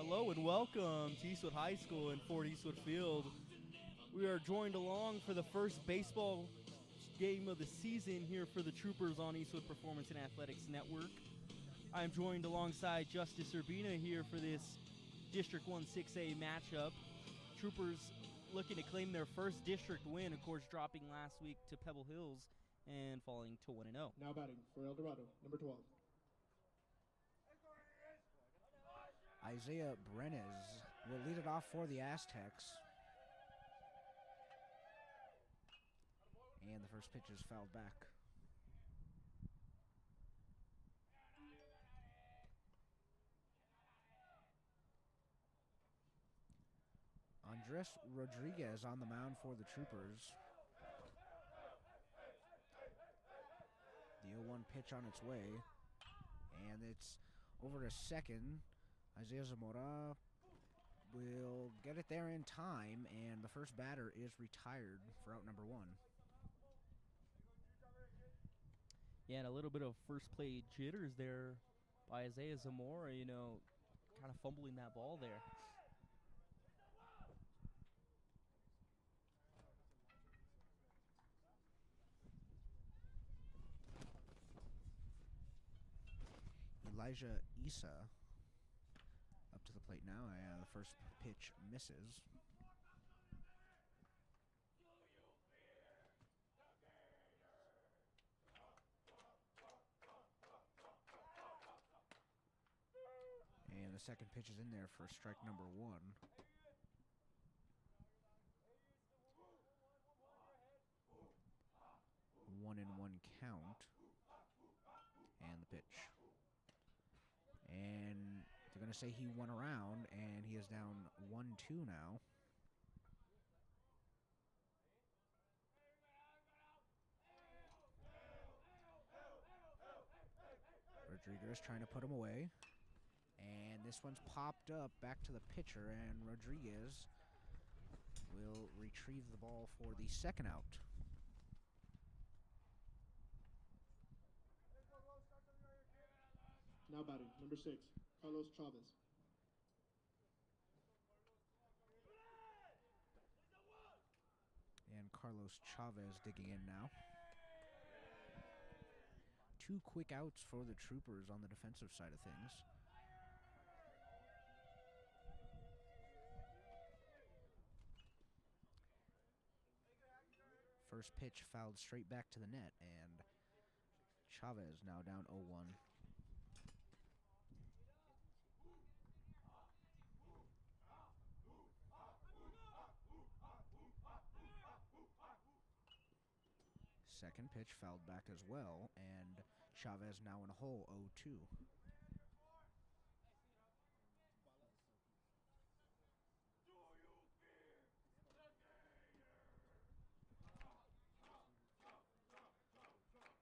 Hello and welcome to Eastwood High School in Fort Eastwood Field. We are joined along for the first baseball game of the season here for the Troopers on Eastwood Performance and Athletics Network. I'm joined alongside Justice Urbina here for this District 1 6A matchup. Troopers looking to claim their first district win, of course dropping last week to Pebble Hills and falling to 1-0. Now batting for El Dorado, number 12. Isaiah Brenes will lead it off for the Aztecs. And the first pitch is fouled back. Andres Rodriguez on the mound for the Troopers. The 0-1 pitch on its way. And it's over to second. Isaiah Zamora will get it there in time, and the first batter is retired for out number one. Yeah, and a little bit of first play jitters there by Isaiah Zamora, kind of fumbling that ball there. Elijah Issa up to the plate now, and the first pitch misses. And the second pitch is in there for strike number one. One and one count. And the pitch. And they're going to say he went around, and he is down 1-2 now. Rodriguez trying to put him away. And this one's popped up back to the pitcher, and Rodriguez will retrieve the ball for the second out. Now batting, number 6, Carlos Chavez. And Carlos Chavez digging in now. 2 quick outs for the Troopers on the defensive side of things. First pitch fouled straight back to the net, and Chavez now down 0-1. Second pitch fouled back as well, and Chavez now in a hole, 0-2.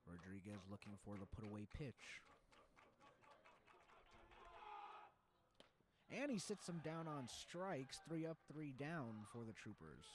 Rodriguez looking for the put-away pitch. And he sits him down on strikes, 3 up, 3 down for the Troopers.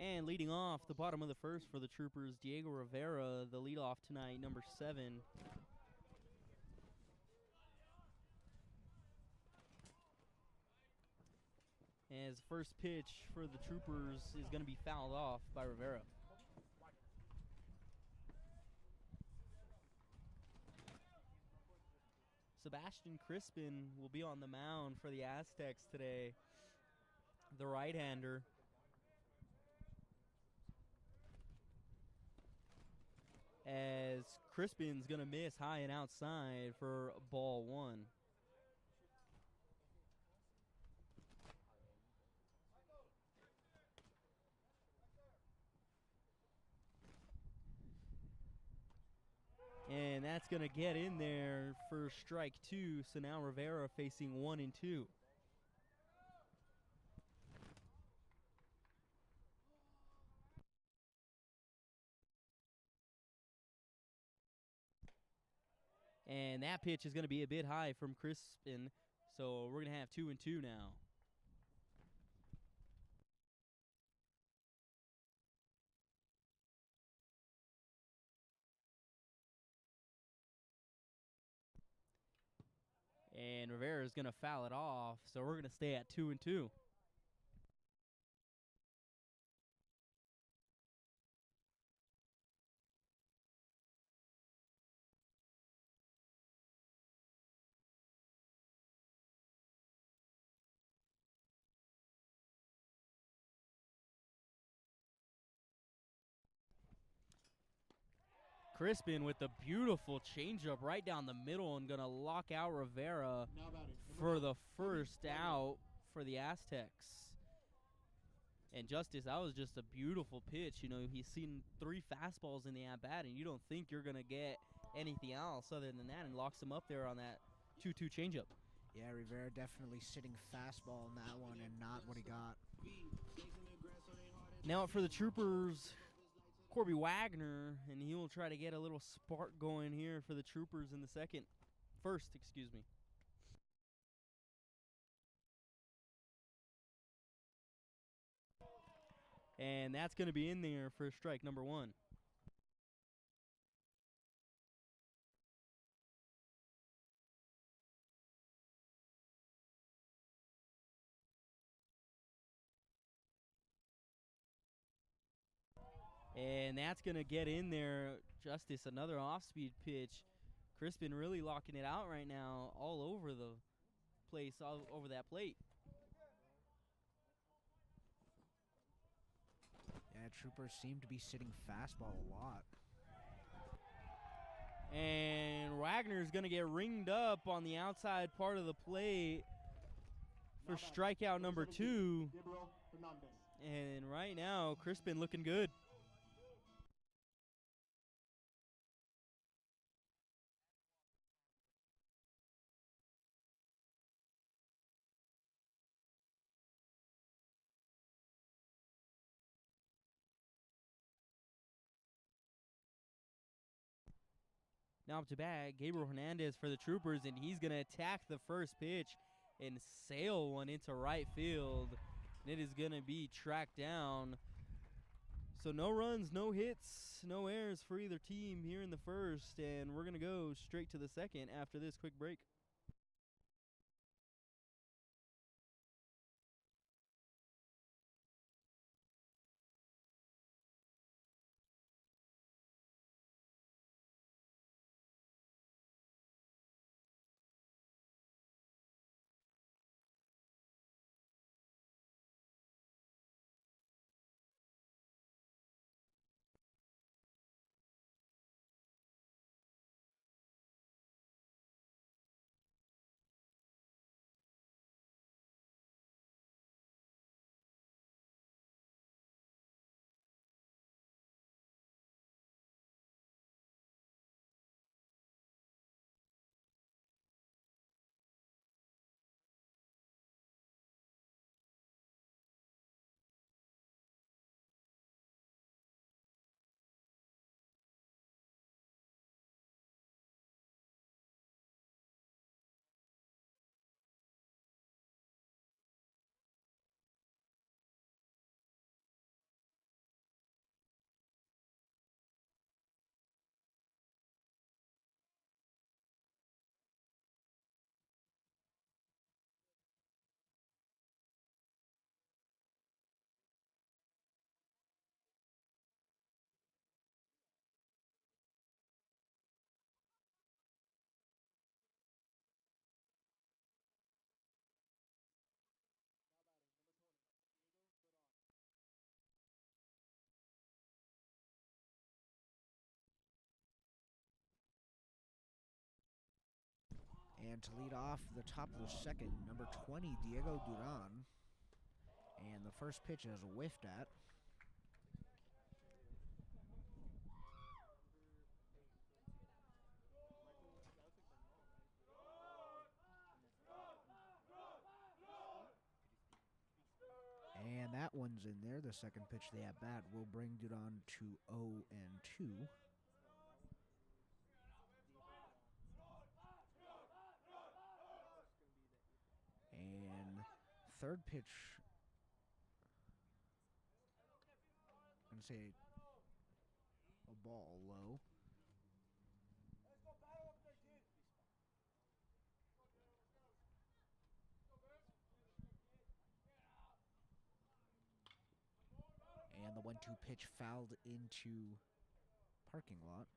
And leading off the bottom of the first for the Troopers, Diego Rivera, the leadoff tonight, number 7. As the first pitch for the Troopers is going to be fouled off by Rivera. Sebastian Crispin will be on the mound for the Aztecs today, the right-hander. As Crispin's going to miss high and outside for ball 1. And that's going to get in there for strike 2. So now Rivera facing 1 and 2. And that pitch is going to be a bit high from Crispin. So we're going to have 2 and 2 now. And Rivera is going to foul it off, so we're going to stay at 2 and 2. Crispin with the beautiful changeup right down the middle and going to lock out Rivera for the first out for the Aztecs. And Justice, that was just a beautiful pitch. You know, he's seen 3 fastballs in the at-bat, and you don't think you're going to get anything else other than that, and locks him up there on that 2-2 changeup. Yeah, Rivera definitely sitting fastball in that one and not what he got. Now for the Troopers, Corby Wagner, and he will try to get a little spark going here for the Troopers in the first, excuse me. And that's going to be in there for strike number 1. And that's going to get in there. Justice, another off-speed pitch. Crispin really locking it out right now all over the place, all over that plate. Yeah, Troopers seem to be sitting fastball a lot. And Wagner's going to get ringed up on the outside part of the plate for strikeout number 2. And right now, Crispin looking good. Now up to bat, Gabriel Hernandez for the Troopers, and he's going to attack the first pitch and sail one into right field. And it is going to be tracked down. So no runs, no hits, no errors for either team here in the first, and we're going to go straight to the second after this quick break. And to lead off the top of the second, number 20, Diego Duran. And the first pitch is whiffed at. And that one's in there. The second pitch of the at-bat will bring Duran to 0-2. And third pitch, I'm going to say a ball low. And the 1-2 pitch fouled into parking lot.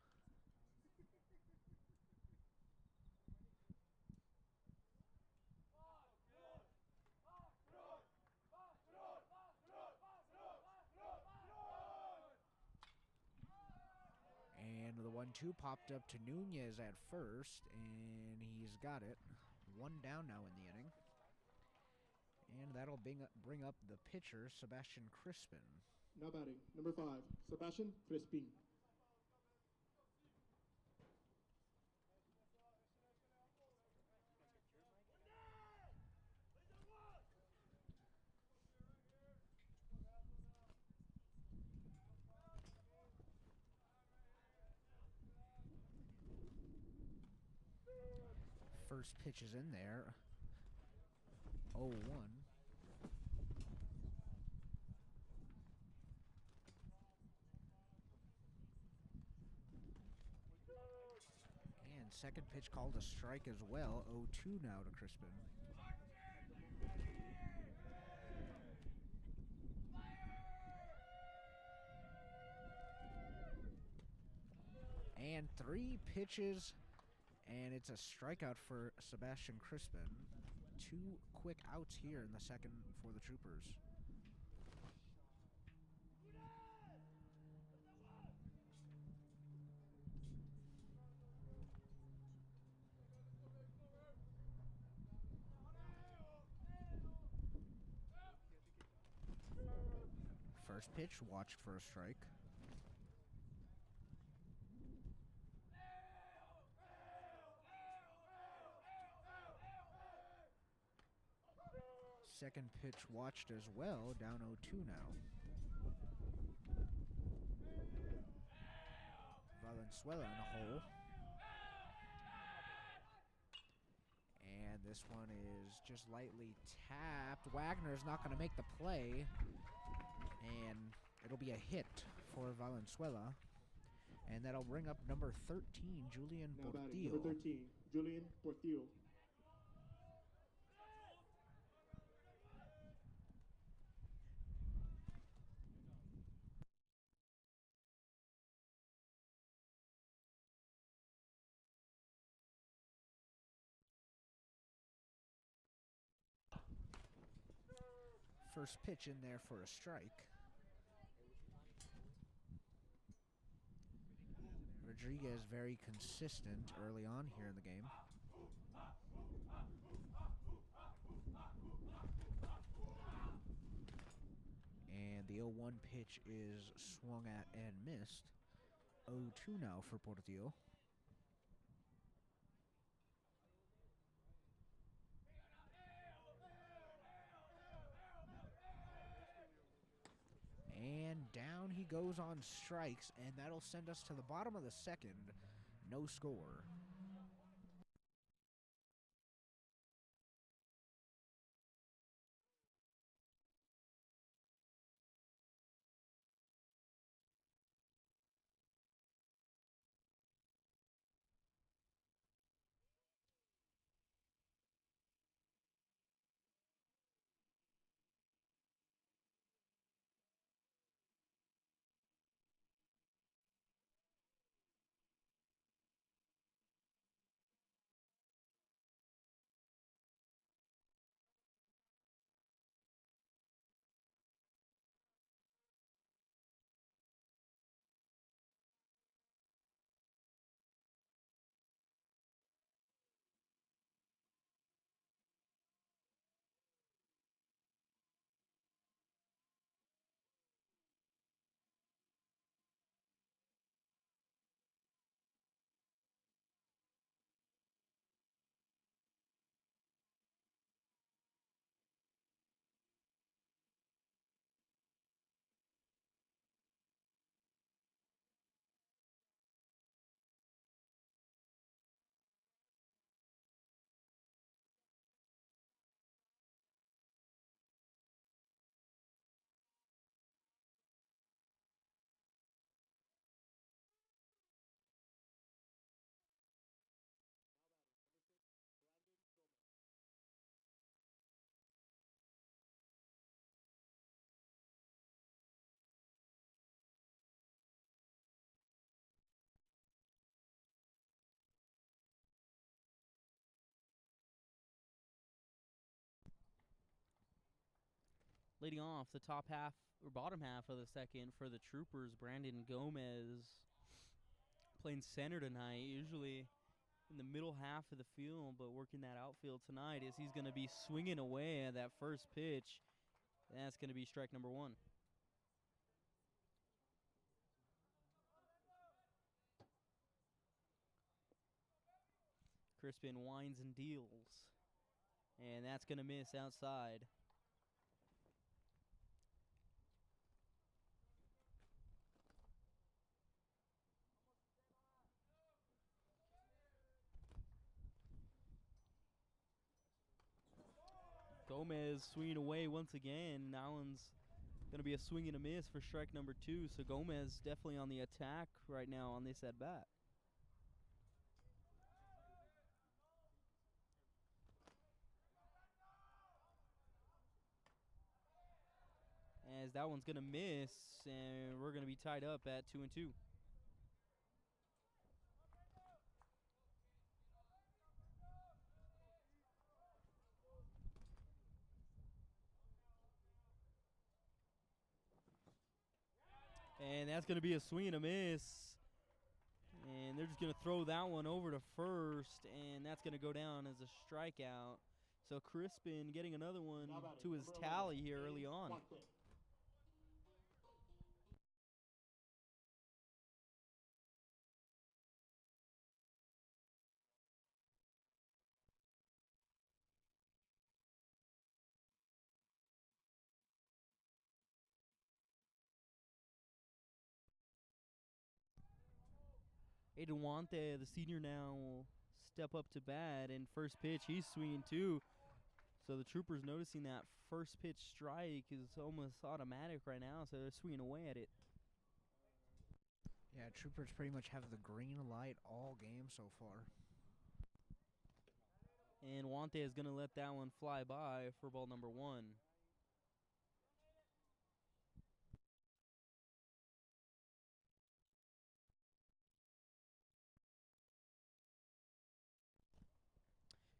And the 1-2 popped up to Nunez at first, and he's got it. One down now in the inning. And that'll bring up the pitcher, Sebastian Crispin. Now batting, number 5, Sebastian Crispin. First pitch is in there. 0-1. And second pitch called a strike as well. 0-2 now to Crispin. And 3 pitches, and it's a strikeout for Sebastian Crispin. 2 quick outs here in the second for the Troopers. First pitch, watched for a strike. Second pitch watched as well, down 0-2 now. Valenzuela in a hole. And this one is just lightly tapped. Wagner's not going to make the play. And it'll be a hit for Valenzuela. And that'll bring up number 13, Julian Now batting, Portillo. number 13, Julian Portillo. First pitch in there for a strike. Rodriguez very consistent early on here in the game. And the 0-1 pitch is swung at and missed. 0-2 now for Portillo. And down he goes on strikes, and that'll send us to the bottom of the second. No score. Leading off the top half or bottom half of the second for the Troopers, Brandon Gomez playing center tonight, usually in the middle half of the field, but working that outfield tonight as he's going to be swinging away at that first pitch. That's going to be strike number one. Crispin winds and deals, and that's going to miss outside. Gomez swinging away once again. That one's going to be a swing and a miss for strike number two. So Gomez definitely on the attack right now on this at bat. As that one's going to miss, and we're going to be tied up at 2-2. And that's going to be a swing and a miss. And they're just going to throw that one over to first, and that's going to go down as a strikeout. So Crispin getting another one to his tally here early on. Aiden Wante, the senior now, will step up to bat, and first pitch, he's swinging too. So the Troopers noticing that first pitch strike is almost automatic right now, so they're swinging away at it. Yeah, Troopers pretty much have the green light all game so far. And Wante is going to let that one fly by for ball number one.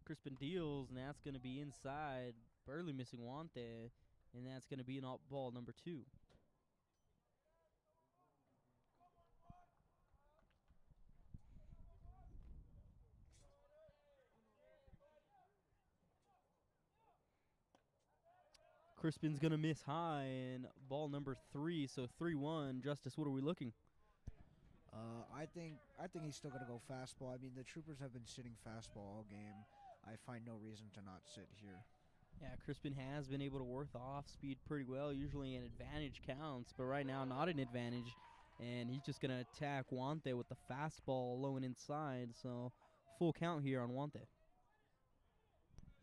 Crispin deals, and that's going to be inside, barely missing Wante, and that's going to be an ball number two. Crispin's going to miss high, and ball number three, so 3-1. Justice, what are we looking? I think he's still gonna go fastball. I mean, the Troopers have been sitting fastball all game. I find no reason to not sit here. Yeah, Crispin has been able to work the off speed pretty well. Usually an advantage counts, but right now not an advantage. And he's just gonna attack Wante with the fastball low and inside. So full count here on Wante.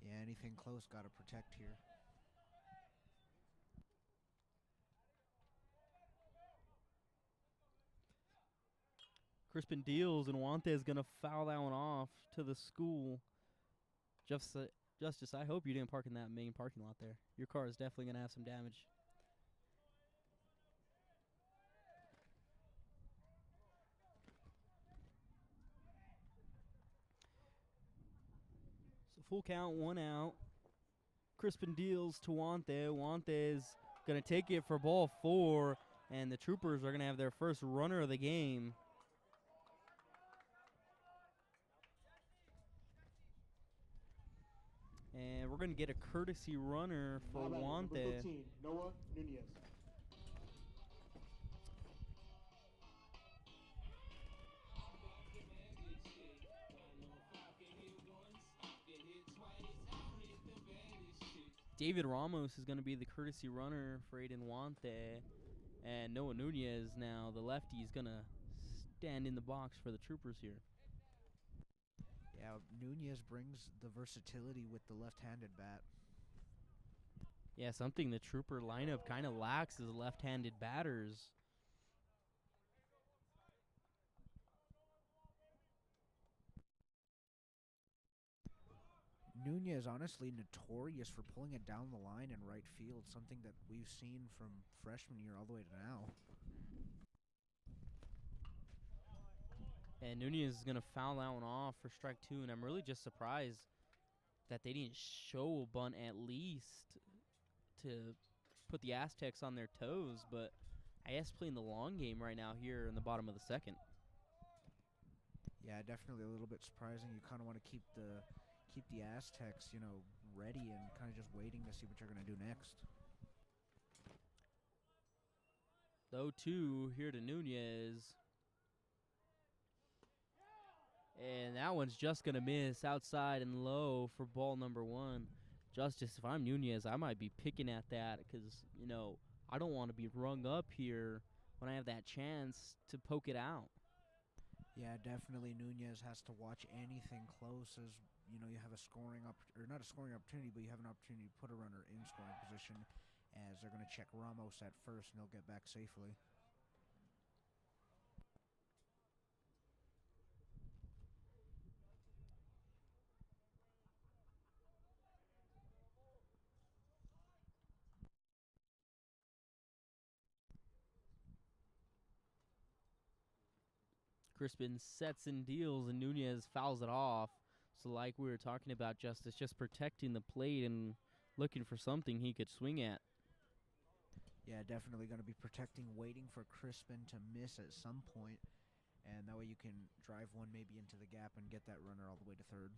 Yeah, anything close gotta protect here. Crispin deals, and Wante is going to foul that one off to the school. Justice, I hope you didn't park in that main parking lot there. Your car is definitely going to have some damage. So full count, one out. Crispin deals to Wante. Wante is going to take it for ball four, and the Troopers are going to have their first runner of the game. And we're going to get a courtesy runner for Wante. Number 15, Noah Nunez. David Ramos is going to be the courtesy runner for Aiden Wante. And Noah Nunez now, the lefty, is going to stand in the box for the Troopers here. Yeah, Nunez brings the versatility with the left-handed bat. Yeah, something the Trooper lineup kind of lacks is left-handed batters. Nunez honestly notorious for pulling it down the line in right field, something that we've seen from freshman year all the way to now. And Nunez is going to foul that one off for strike two, and I'm really just surprised that they didn't show a bunt at least to put the Aztecs on their toes, but IS playing the long game right now here in the bottom of the second. Yeah, definitely a little bit surprising. You kind of want to keep the Aztecs, ready and kind of just waiting to see what you're going to do next. 0-2 here to Nunez. And that one's just going to miss outside and low for ball number 1. Justice, if I'm Nunez, I might be picking at that because, I don't want to be rung up here when I have that chance to poke it out. Yeah, definitely Nunez has to watch anything close as, you have a scoring or not a scoring opportunity, but you have an opportunity to put a runner in scoring position as they're going to check Ramos at first and he'll get back safely. Crispin sets and deals, and Nunez fouls it off. So like we were talking about, Justice, just protecting the plate and looking for something he could swing at. Yeah, definitely going to be protecting, waiting for Crispin to miss at some point, and that way you can drive one maybe into the gap and get that runner all the way to third.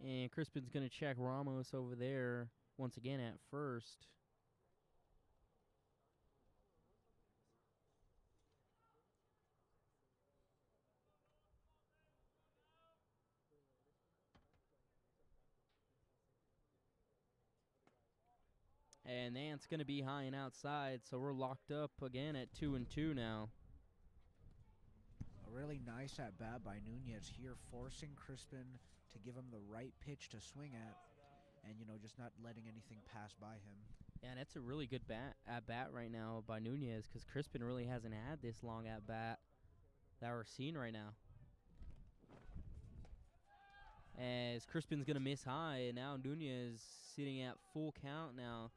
And Crispin's going to check Ramos over there once again at first. And that's going to be high and outside, so we're locked up again at 2-2 now. A really nice at-bat by Nunez here, forcing Crispin to give him the right pitch to swing at and, just not letting anything pass by him. Yeah, and that's a really good at-bat right now by Nunez because Crispin really hasn't had this long at-bat that we're seeing right now. As Crispin's going to miss high, and now Nunez sitting at full count now.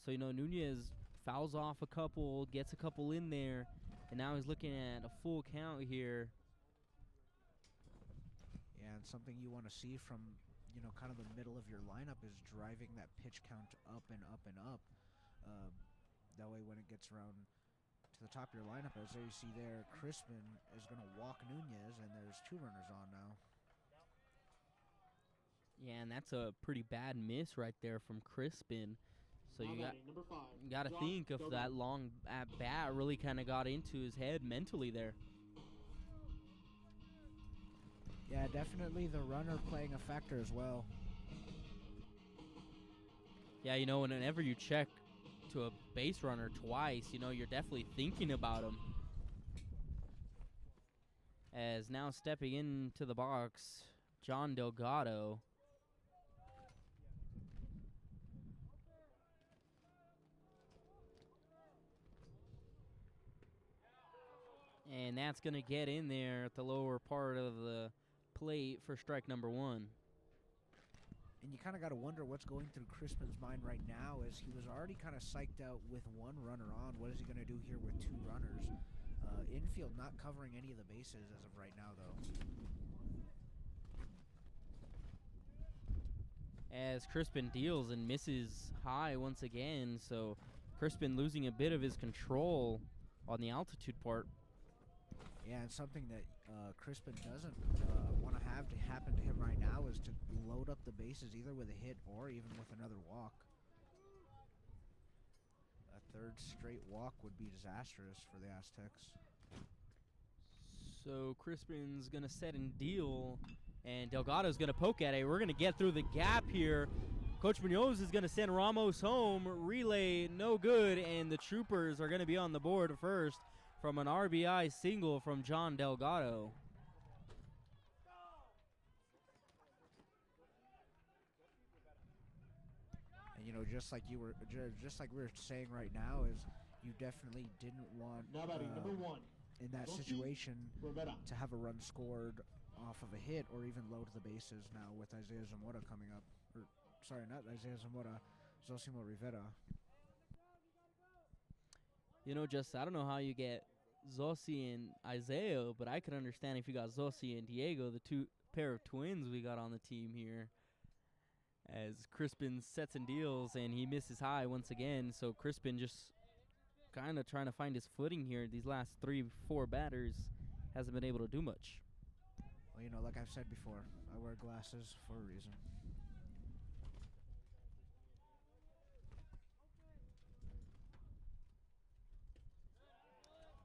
So, Nunez fouls off a couple, gets a couple in there, and now he's looking at a full count here. Yeah, and something you want to see from, kind of the middle of your lineup is driving that pitch count up and up and up. That way when it gets around to the top of your lineup, as you see there, Crispin is going to walk Nunez, and there's 2 runners on now. Yeah, and that's a pretty bad miss right there from Crispin. So you got to think if that long at-bat really kind of got into his head mentally there. Yeah, definitely the runner playing a factor as well. Yeah, whenever you check to a base runner twice, you're definitely thinking about him. As now stepping into the box, John Delgado. And that's going to get in there at the lower part of the plate for strike number 1. And you kind of got to wonder what's going through Crispin's mind right now as he was already kind of psyched out with 1 runner on. What is he going to do here with 2 runners? Infield not covering any of the bases as of right now, though. As Crispin deals and misses high once again, so Crispin losing a bit of his control on the altitude part. Yeah, and something that Crispin doesn't want to have to happen to him right now is to load up the bases either with a hit or even with another walk. A 3rd straight walk would be disastrous for the Aztecs. So Crispin's going to set and deal, and Delgado's going to poke at it. We're going to get through the gap here. Coach Munoz is going to send Ramos home. Relay no good, and the Troopers are going to be on the board first from an RBI single from John Delgado. And just like we were saying right now, is you definitely didn't want number 1 in that situation to have a run scored off of a hit or even load the bases now with Isaiah Zamora coming up. Or sorry, not Isaiah Zamora, Zosimo Rivera. Just I don't know how you get Zossi and Isaiah, but I could understand if you got Zossi and Diego, the two pair of twins we got on the team here. As Crispin sets and deals, and he misses high once again, so Crispin just kind of trying to find his footing here. These last 3-4 batters hasn't been able to do much. Well, like I've said before, I wear glasses for a reason.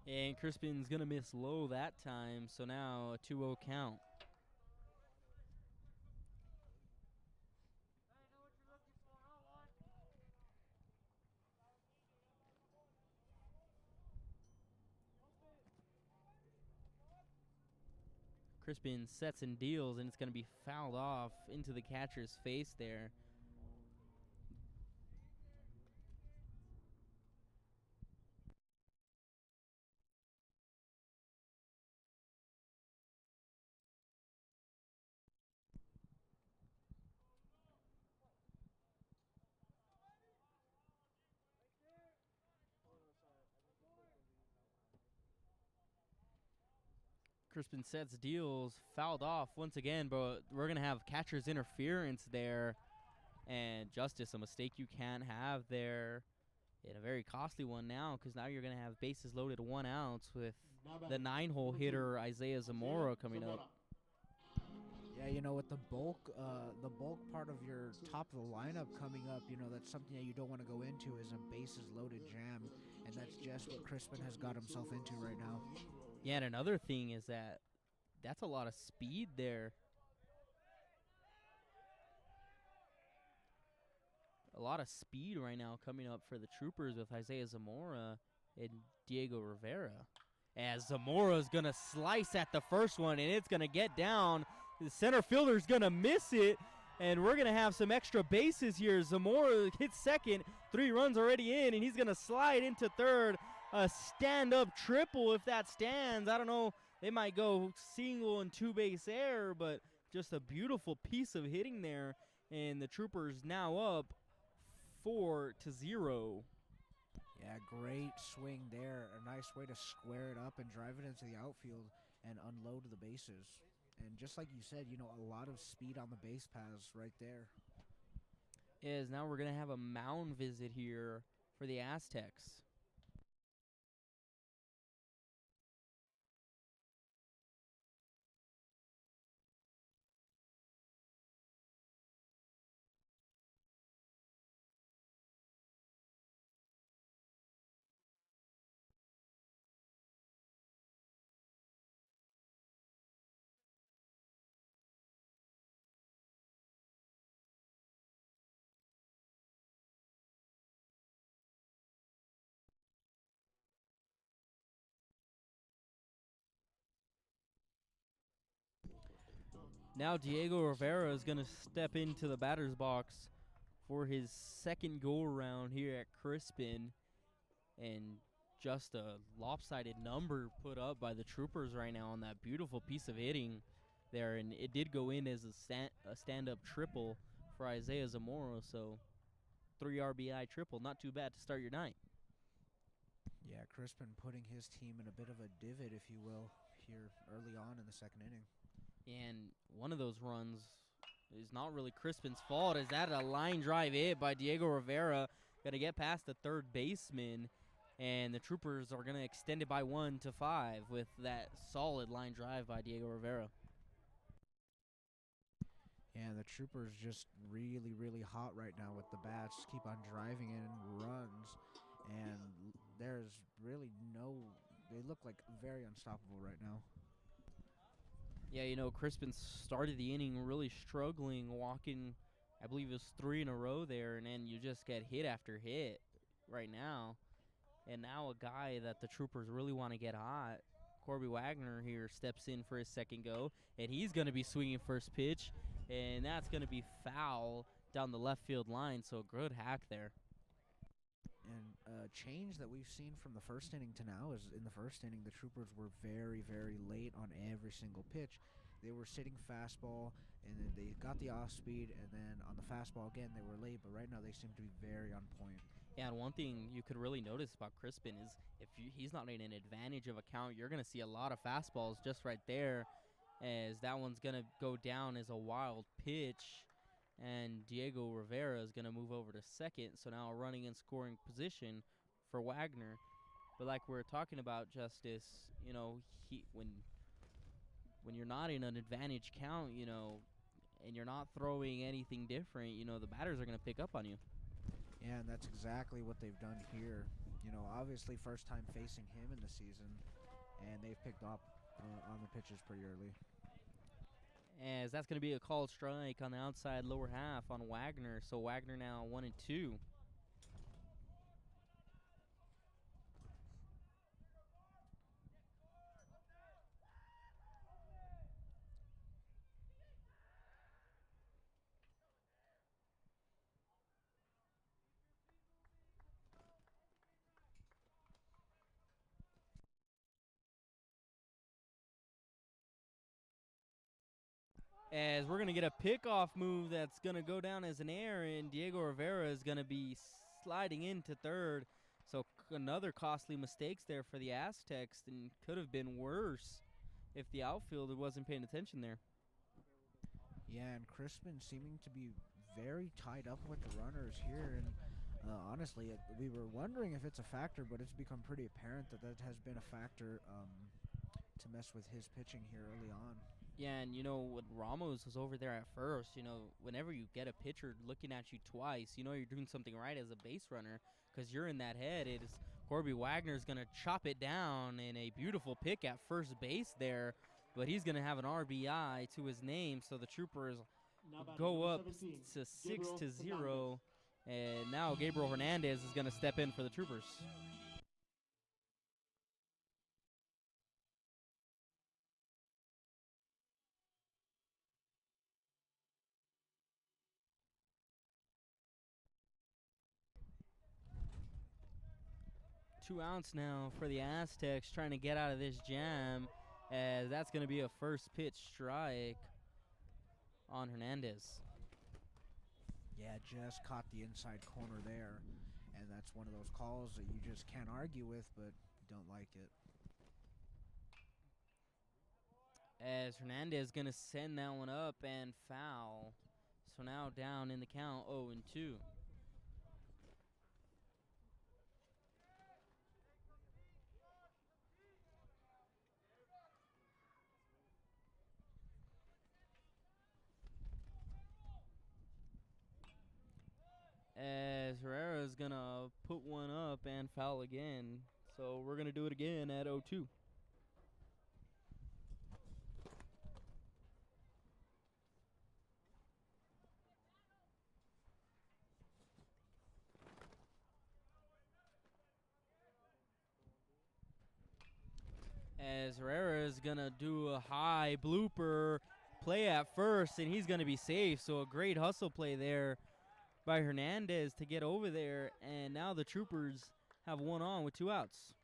And Crispin's going to miss low that time, so now a 2-0 count. Crispin sets and deals, and it's going to be fouled off into the catcher's face there. Crispin sets, deals, fouled off once again, but we're going to have catcher's interference there. And Justice, a mistake you can't have there. And a very costly one now, because now you're going to have bases loaded 1 out with the 9-hole hitter Isaiah Zamora coming up. Yeah, with the bulk part of your top of the lineup coming up, that's something that you don't want to go into is a bases loaded jam, and that's just what Crispin has got himself into right now. Yeah, and another thing is that's a lot of speed there. A lot of speed right now coming up for the Troopers with Isaiah Zamora and Diego Rivera. As Zamora's going to slice at the first one, and it's going to get down. The center fielder's going to miss it, and we're going to have some extra bases here. Zamora hits second, 3 runs already in, and he's going to slide into third. A stand-up triple if that stands. I don't know. They might go single and 2-base error, but just a beautiful piece of hitting there. And the Troopers now up 4-0. Yeah, great swing there. A nice way to square it up and drive it into the outfield and unload the bases. And just like you said, a lot of speed on the base paths right there. Is now we're going to have a mound visit here for the Aztecs. Now Diego Rivera is going to step into the batter's box for his second go-around here at Crispin. And just a lopsided number put up by the Troopers right now on that beautiful piece of hitting there. And it did go in as a stand-up triple for Isaiah Zamora. So 3 RBI triple, not too bad to start your night. Yeah, Crispin putting his team in a bit of a divot, if you will, here early on in the second inning. And one of those runs is not really Crispin's fault. Is that a line drive hit by Diego Rivera? Got to get past the third baseman. And the Troopers are going to extend it by 1-5 with that solid line drive by Diego Rivera. Yeah, the Troopers just really, really hot right now with the bats. Keep on driving in runs. And there's really they look like very unstoppable right now. Yeah, Crispin started the inning really struggling, walking, I believe it was 3 in a row there, and then you just get hit after hit right now. And now a guy that the Troopers really want to get hot, Corby Wagner here, steps in for his second go, and he's going to be swinging first pitch, and that's going to be foul down the left field line, so a good hack there. And a change that we've seen from the first inning to now is in the first inning, the Troopers were very, very late on every single pitch. They were sitting fastball, and then they got the off speed, and then on the fastball again, they were late. But right now, they seem to be very on point. And one thing you could really notice about Crispin is he's not in an advantage of a count, you're going to see a lot of fastballs just right there, as that one's going to go down as a wild pitch. And Diego Rivera is going to move over to second, so now running in scoring position for Wagner. But like we were talking about, Justice, when you're not in an advantage count, and you're not throwing anything different, the batters are going to pick up on you. Yeah, and that's exactly what they've done here. Obviously first time facing him in the season, and they've picked up on the pitches pretty early. As that's going to be a called strike on the outside lower half on Wagner. So Wagner now 1-2. As we're going to get a pickoff move that's going to go down as an error, and Diego Rivera is going to be sliding into third. So another costly mistakes there for the Aztecs, and could have been worse if the outfielder wasn't paying attention there. Yeah, and Crispin seeming to be very tied up with the runners here, and honestly, we were wondering if it's a factor, but it's become pretty apparent that has been a factor to mess with his pitching here early on. Yeah, and when Ramos was over there at first, whenever you get a pitcher looking at you twice, you're doing something right as a base runner, because you're in that head. It is Corby Wagner's going to chop it down in a beautiful pick at first base there, but he's going to have an RBI to his name, so the Troopers go up to 6-0, and now Gabriel Hernandez is going to step in for the Troopers. Two outs now for the Aztecs, trying to get out of this jam, as that's going to be a first pitch strike on Hernandez. Yeah, just caught the inside corner there, and that's one of those calls that you just can't argue with, but don't like it. As Hernandez going to send that one up and foul. So now down in the count 0-2. As Herrera is going to put one up and foul again. So we're going to do it again at 0-2. As Herrera is going to do a high blooper play at first, and he's going to be safe. So a great hustle play there by Hernandez to get over there, and now the Troopers have one on with two outs.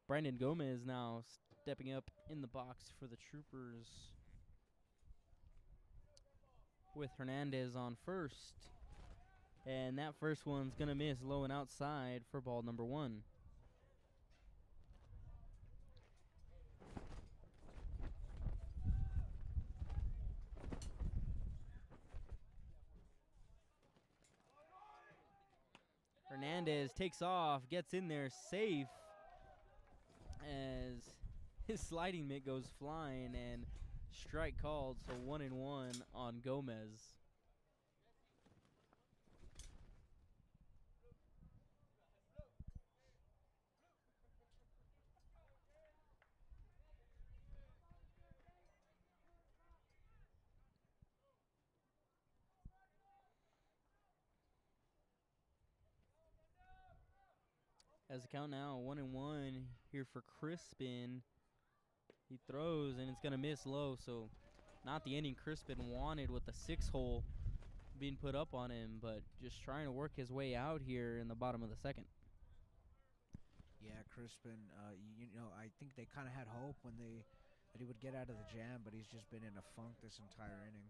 Brandon Gomez now stepping up in the box for the Troopers with Hernandez on first. And that first one's going to miss low and outside for ball number one. Hernandez takes off, gets in there safe, as his sliding mitt goes flying, and strike called, so 1-1 on Gomez. As the count now 1-1 here for Crispin. He throws, and it's going to miss low, so not the inning Crispin wanted with the 6-hole. being put up on him, but just trying to work his way out here in the bottom of the second. Yeah, Crispin, I think they kind of had hope that he would get out of the jam, but he's just been in a funk this entire inning.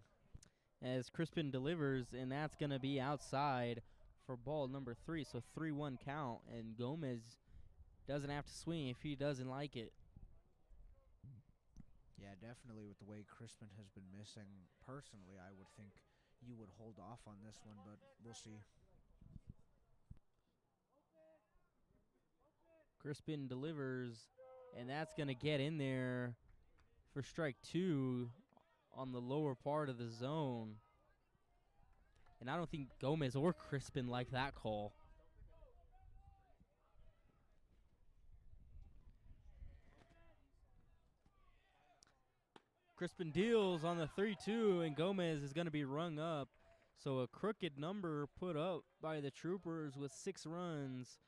As Crispin delivers, and that's going to be outside for ball number 3, so 3-1 count, and Gomez doesn't have to swing if he doesn't like it. Yeah, definitely with the way Crispin has been missing. Personally, I would think you would hold off on this one, but we'll see. Crispin delivers, and that's going to get in there for strike 2 on the lower part of the zone. And I don't think Gomez or Crispin like that call. Crispin deals on the 3-2, and Gomez is going to be rung up. So a crooked number put up by the Troopers with 6 runs.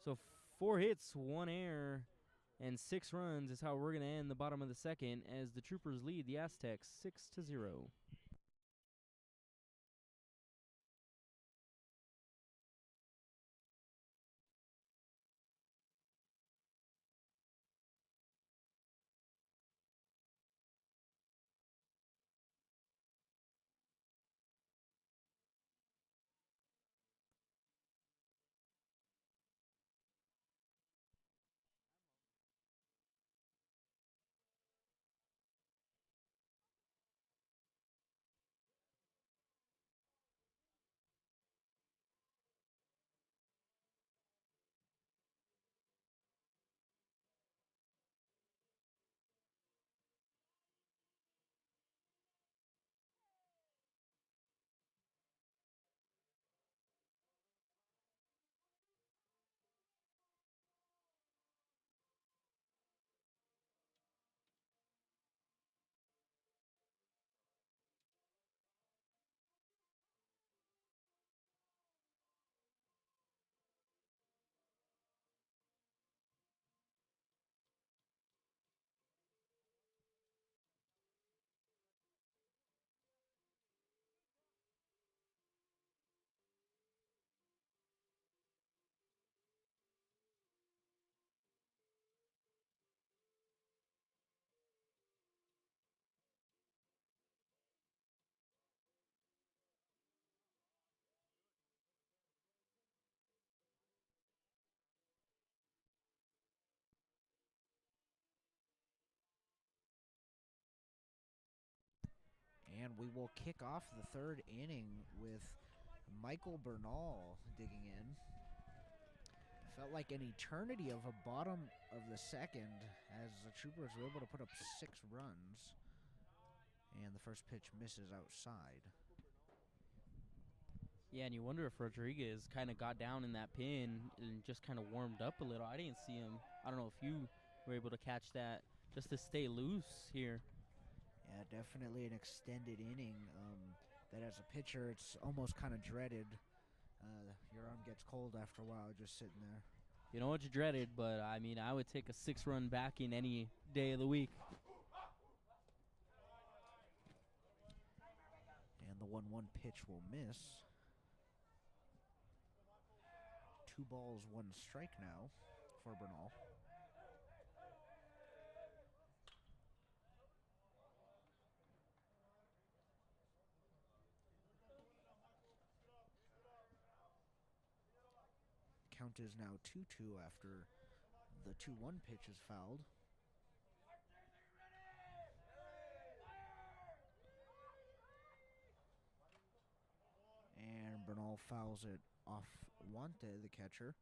So 4 hits, 1 error, and 6 runs is how we're going to end the bottom of the second as the Troopers lead the Aztecs 6-0. And we will kick off the third inning with Michael Bernal digging in. Felt like an eternity of a bottom of the second as the Troopers were able to put up 6 runs. And the first pitch misses outside. Yeah, and you wonder if Rodriguez kind of got down in that pin and just kind of warmed up a little. I didn't see him. I don't know if you were able to catch that, just to stay loose here. Yeah, definitely an extended inning. That as a pitcher, it's almost kind of dreaded. Your arm gets cold after a while just sitting there. You know what you dreaded, but I mean, I would take a 6-run back in any day of the week. And the 1-1 pitch will miss. 2 balls, 1 strike now for Bernal. Count is now 2-2 after the 2-1 pitch is fouled. And Bernal fouls it off Wante, the catcher,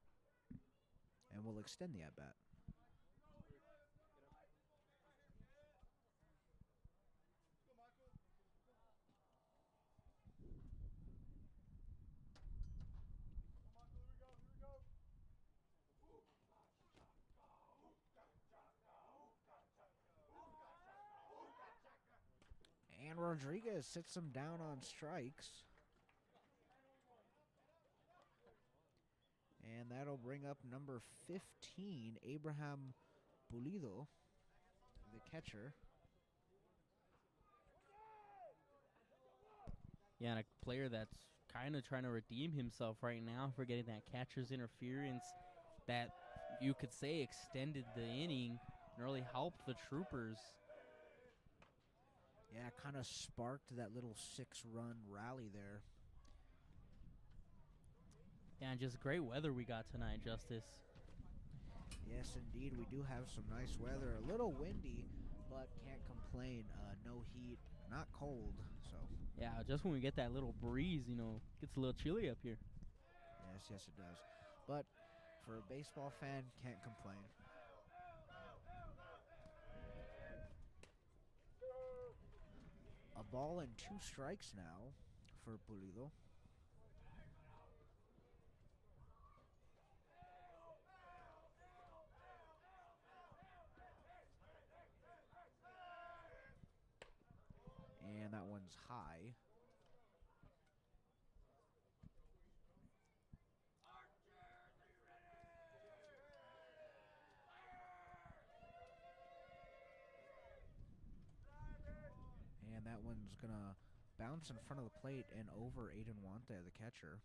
and will extend the at-bat. And Rodriguez sits him down on strikes. And that'll bring up number 15, Abraham Pulido, the catcher. Yeah, and a player that's kind of trying to redeem himself right now for getting that catcher's interference that you could say extended the inning and really helped the Troopers. Yeah, kind of sparked that little 6-run rally there. Yeah, and just great weather we got tonight, Justice. Yes, indeed, we do have some nice weather. A little windy, but can't complain. No heat, not cold, so. Yeah, just when we get that little breeze, it gets a little chilly up here. Yes, it does. But for a baseball fan, can't complain. A ball and 2 strikes now for Pulido. And that one's high. And that one's going to bounce in front of the plate and over Aiden Wante, the catcher.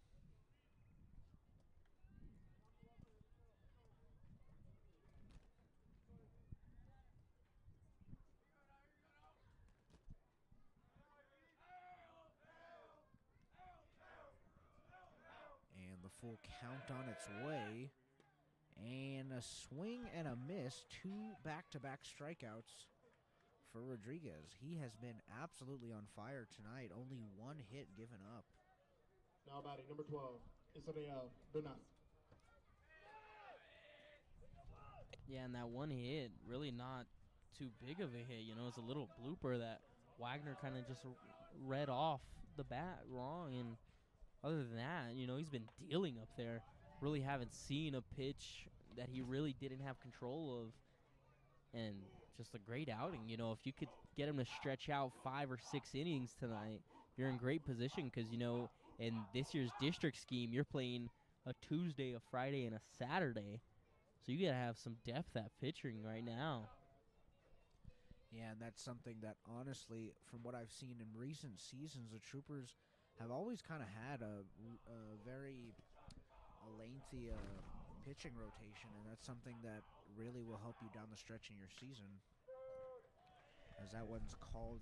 And the full count on its way. And a swing and a miss. 2 back-to-back strikeouts for Rodriguez. He has been absolutely on fire tonight. Only 1 hit given up. Now batting number 12, Israel Dunas. Yeah, and that one hit, really not too big of a hit. It's a little blooper that Wagner kind of just read off the bat wrong. And other than that, he's been dealing up there. Really haven't seen a pitch that he really didn't have control of. And just a great outing. If you could get him to stretch out 5 or 6 innings tonight, you're in great position because, in this year's district scheme, you're playing a Tuesday, a Friday, and a Saturday. So you got to have some depth at pitching right now. Yeah, and that's something that, honestly, from what I've seen in recent seasons, the Troopers have always kind of had a very lengthy pitching rotation, and that's something that really will help you down the stretch in your season. As that one's called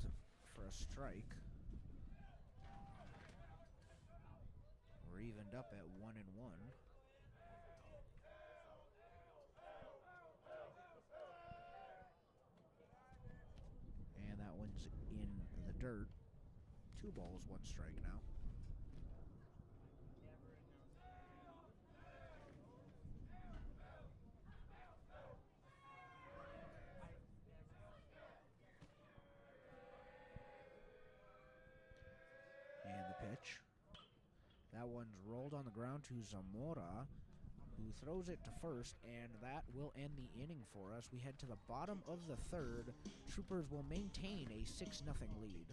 for a strike. We're evened up at 1-1. And that one's in the dirt. 2 balls, 1 strike now. And the pitch. That one's rolled on the ground to Zamora, who throws it to first, and that will end the inning for us. We head to the bottom of the 3rd. Troopers will maintain a 6-0 lead.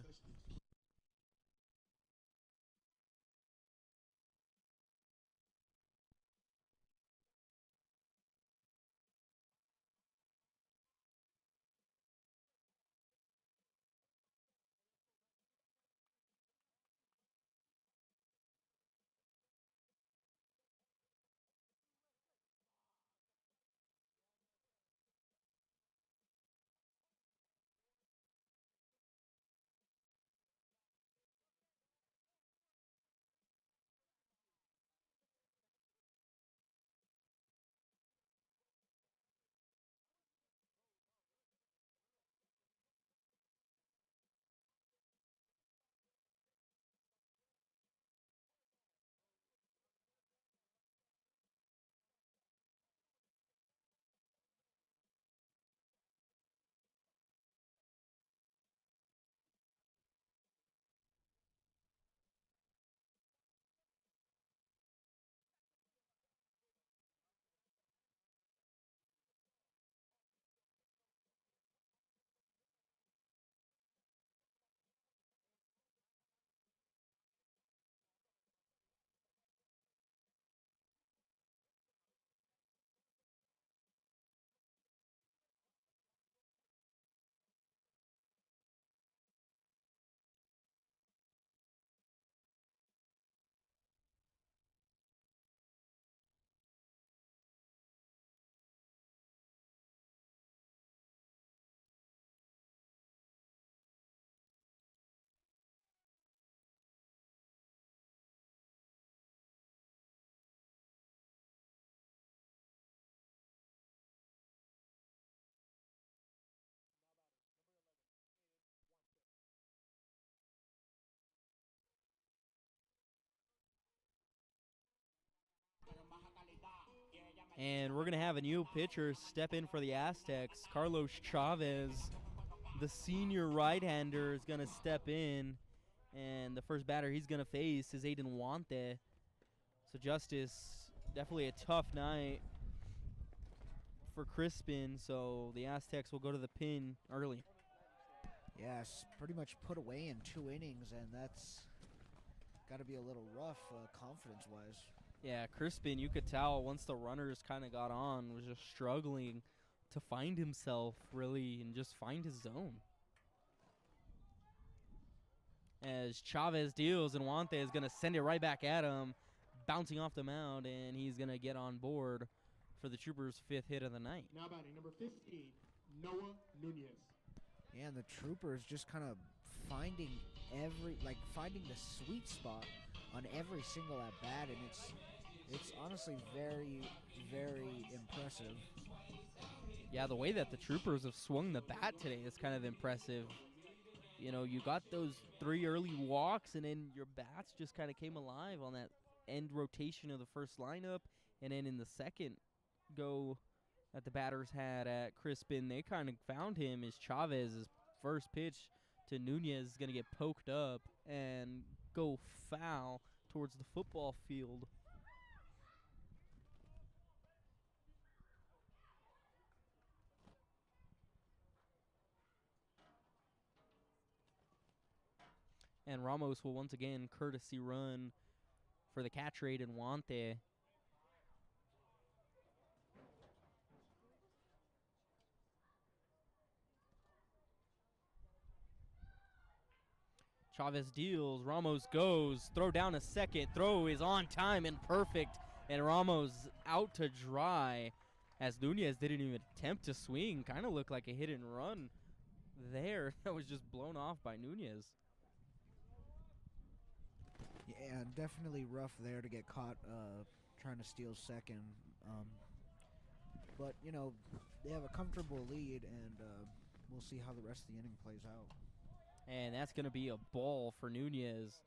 And we're going to have a new pitcher step in for the Aztecs. Carlos Chavez, the senior right-hander, is going to step in. And the first batter he's going to face is Aiden Wante. So Justice, definitely a tough night for Crispin. So the Aztecs will go to the pin early. Yes, pretty much put away in 2 innings, and that's got to be a little rough confidence-wise. Yeah, Crispin, you could tell once the runners kind of got on, was just struggling to find himself, really, and just find his zone. As Chavez deals, and Wante is going to send it right back at him, bouncing off the mound, and he's going to get on board for the Troopers' 5th hit of the night. Now batting number 15, Noah Nunez. Yeah, and the Troopers just kind of finding the sweet spot on every single at bat, and it's honestly very, very impressive. Yeah, the way that the Troopers have swung the bat today is kind of impressive. You know, you got those 3 early walks, and then your bats just kind of came alive on that end rotation of the first lineup, and then in the second go that the batters had at Crispin, they kind of found him as Chavez's first pitch to Nunez is going to get poked up and go foul towards the football field. And Ramos will once again courtesy run for the catch rate and Wante. Chavez deals, Ramos goes, throw down a second, throw is on time and perfect, and Ramos out to dry as Nunez didn't even attempt to swing. Kind of looked like a hit and run there that was just blown off by Nunez. Yeah, definitely rough there to get caught trying to steal second. But, you know, they have a comfortable lead, and we'll see how the rest of the inning plays out. And that's going to be a ball for Nunez.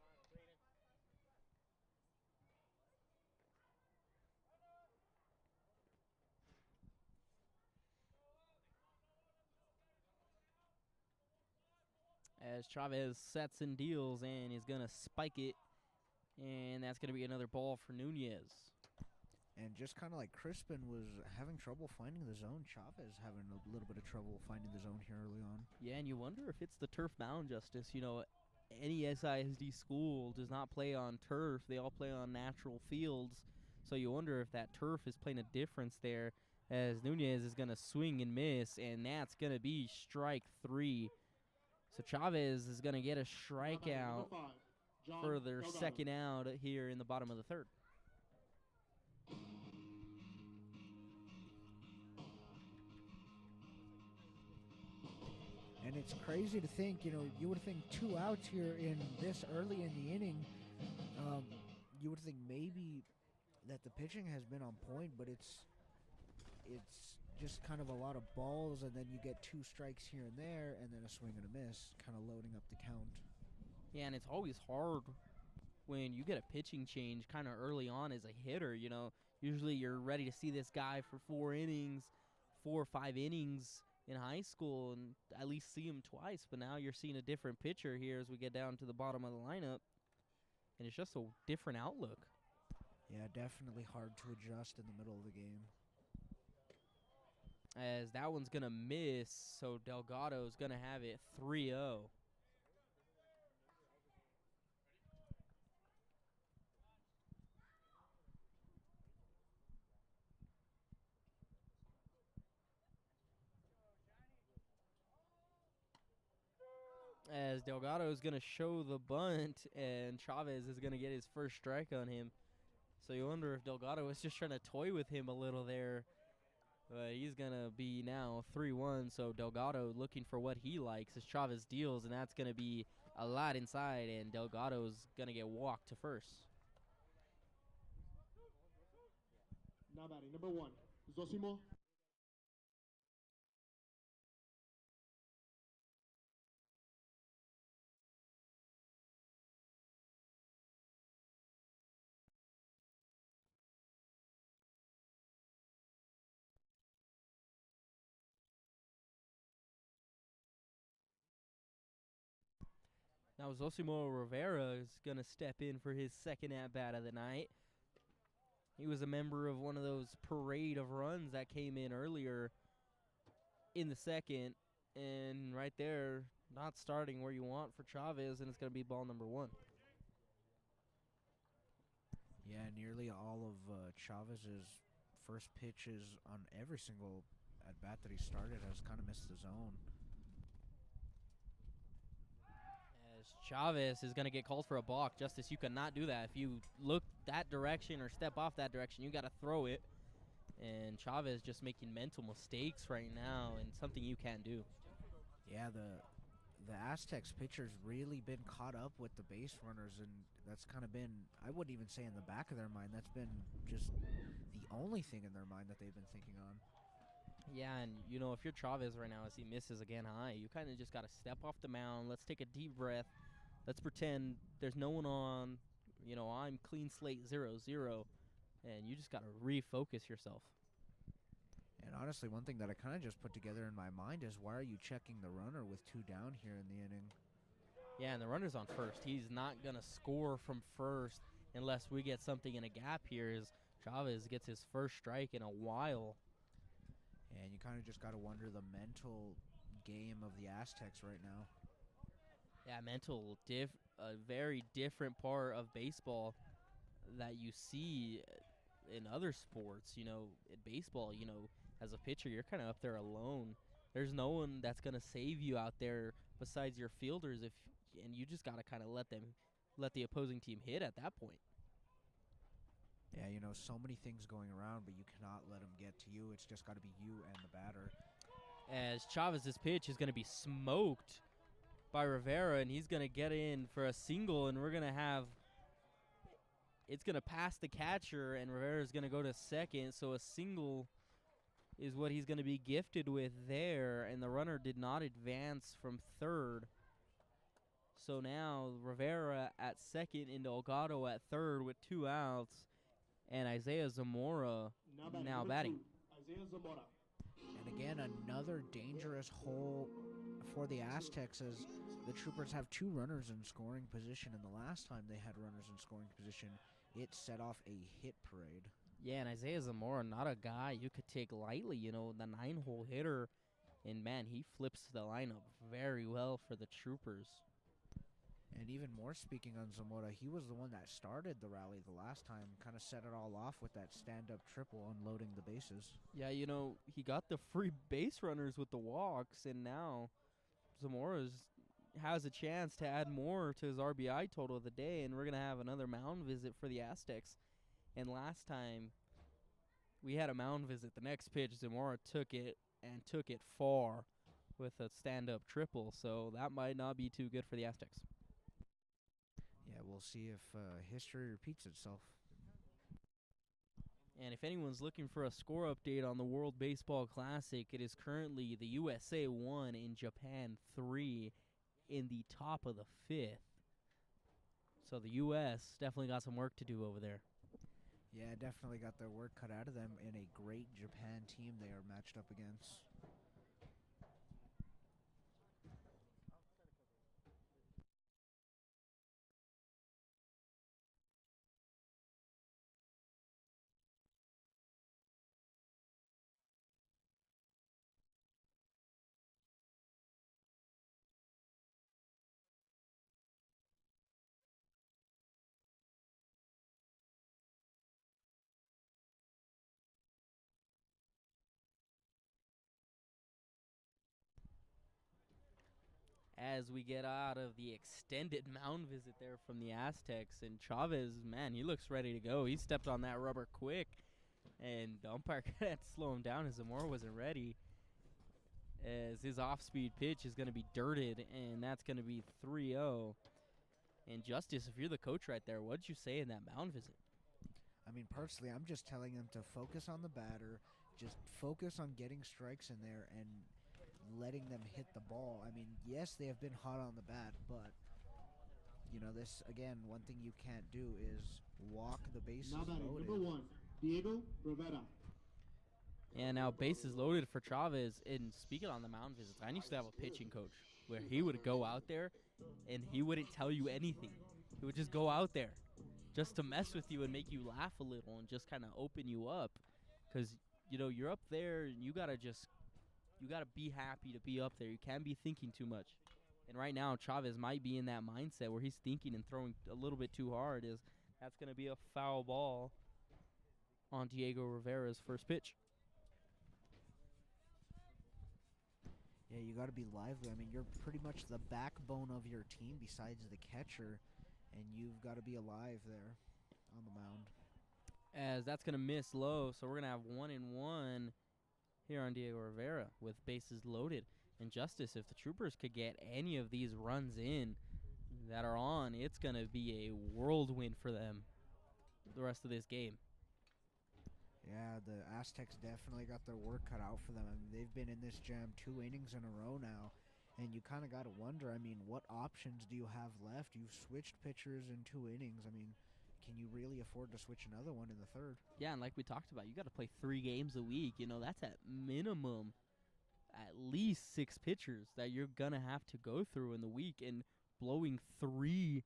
As Chavez sets and deals, and is going to spike it. And that's going to be another ball for Nunez. And just kind of like Crispin was having trouble finding the zone, Chavez having a little bit of trouble finding the zone here early on. Yeah, and you wonder if it's the turf mound, Justice. You know, any SISD school does not play on turf. They all play on natural fields. So you wonder if that turf is playing a difference there, as Nunez is going to swing and miss, and that's going to be strike 3. So Chavez is going to get a strikeout for their second out here in the bottom of the third. And it's crazy to think, you know, you would think 2 outs here in this early in the inning. You would think maybe that the pitching has been on point, but it's just kind of a lot of balls, and then you get 2 strikes here and there, and then a swing and a miss, kind of loading up the count. Yeah, and it's always hard when you get a pitching change kind of early on as a hitter. You know, usually you're ready to see this guy for 4 or 5 innings in high school and at least see him twice. But now you're seeing a different pitcher here as we get down to the bottom of the lineup, and it's just a different outlook. Yeah, definitely hard to adjust in the middle of the game. As that one's going to miss, so Delgado's going to have it 3-0. As Delgado is going to show the bunt, and Chavez is going to get his first strike on him. So you wonder if Delgado was just trying to toy with him a little there. But he's going to be now 3-1, so Delgado looking for what he likes as Chavez deals, and that's going to be a lot inside, and Delgado's going to get walked to first. Now batting number 1, Zosimo Now Zosimo Rivera is going to step in for his second at-bat of the night. He was a member of one of those parade of runs that came in earlier in the second. And right there, not starting where you want for Chavez, and it's going to be ball number 1. Yeah, nearly all of Chavez's first pitches on every single at-bat that he started has kind of missed the zone. As Chavez is going to get called for a balk. Justice, you cannot do that. If you look that direction or step off that direction, you got to throw it. And Chavez just making mental mistakes right now, and something you can't do. Yeah, the Aztecs pitcher's really been caught up with the base runners, and that's kind of been, I wouldn't even say in the back of their mind, that's been just the only thing in their mind that they've been thinking on. Yeah, and, you know, if you're Chavez right now as he misses again high, you kind of just got to step off the mound. Let's take a deep breath. Let's pretend there's no one on. You know, I'm clean slate 0-0, and you just got to refocus yourself. And honestly, one thing that I kind of just put together in my mind is, why are you checking the runner with 2 down here in the inning? Yeah, and the runner's on first. He's not going to score from first unless we get something in a gap here, as Chavez gets his first strike in a while. And you kind of just got to wonder the mental game of the Aztecs right now. Yeah, mental, a very different part of baseball that you see in other sports. You know, in baseball, you know, as a pitcher, you're kind of up there alone. There's no one that's going to save you out there besides your fielders, and you just got to kind of let the opposing team hit at that point. Yeah, you know, so many things going around, but you cannot let them get to you. It's just got to be you and the batter. As Chavez's pitch is going to be smoked by Rivera, and he's going to get in for a single, and we're going to have it's going to pass the catcher, and Rivera's going to go to second, so a single is what he's going to be gifted with there, and the runner did not advance from third. So now Rivera at second and Delgado at third with 2 outs, and Isaiah Zamora now batting. Isaiah Zamora. And again, another dangerous hole for the Aztecs, as the Troopers have 2 runners in scoring position, and the last time they had runners in scoring position, it set off a hit parade. Yeah, and Isaiah Zamora, not a guy you could take lightly, you know, the 9-hole hitter, and man, he flips the lineup very well for the Troopers. And even more speaking on Zamora, he was the one that started the rally the last time, kind of set it all off with that stand-up triple, unloading the bases. Yeah, you know, he got the free base runners with the walks, and now Zamora has a chance to add more to his RBI total of the day, and we're going to have another mound visit for the Aztecs. And last time we had a mound visit, the next pitch, Zamora took it far with a stand-up triple, so that might not be too good for the Aztecs. Yeah, we'll see if history repeats itself. And if anyone's looking for a score update on the World Baseball Classic, it is currently the USA 1 and Japan 3 in the top of the 5th. So the U.S. definitely got some work to do over there. Yeah, definitely got their work cut out of them in a great Japan team they are matched up against. As we get out of the extended mound visit there from the Aztecs, and Chavez, man, he looks ready to go. He stepped on that rubber quick, and the umpire had to slow him down as Zamora wasn't ready, as his off-speed pitch is going to be dirted, and that's going to be 3-0. And Justice, if you're the coach right there, what'd you say in that mound visit? I mean, personally, I'm just telling them to focus on the batter, just focus on getting strikes in there and letting them hit the ball. I mean, yes, they have been hot on the bat, but, you know, this, again, one thing you can't do is walk the bases loaded. Number 1, Diego Rivera. And now bases loaded for Chavez. And speaking on the mound visits, I used to have a pitching coach where he would go out there and he wouldn't tell you anything. He would just go out there just to mess with you and make you laugh a little and just kind of open you up. Because, you're up there and you got to be happy to be up there. You can't be thinking too much. And right now, Chavez might be in that mindset where he's thinking and throwing a little bit too hard. That's going to be a foul ball on Diego Rivera's first pitch. Yeah, you got to be lively. I mean, you're pretty much the backbone of your team besides the catcher, and you've got to be alive there on the mound. As that's going to miss low, so we're going to have 1-1 here on Diego Rivera with bases loaded. And Justice, if the Troopers could get any of these runs in that are on, it's going to be a whirlwind for them the rest of this game. Yeah, the Aztecs definitely got their work cut out for them. I mean, they've been in this jam 2 innings in a row now, and you kind of got to wonder, I mean, what options do you have left? You've switched pitchers in 2 innings. I mean, can you really afford to switch another one in the third? Yeah, and like we talked about, you got to play 3 games a week. That's at minimum at least 6 pitchers that you're going to have to go through in the week, and blowing 3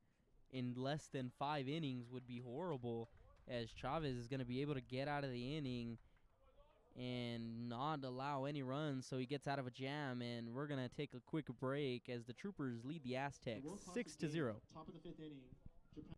in less than 5 innings would be horrible, as Chavez is going to be able to get out of the inning and not allow any runs, so he gets out of a jam. And we're going to take a quick break as the Troopers lead the Aztecs 6-0. Top of the 5th inning. Japan.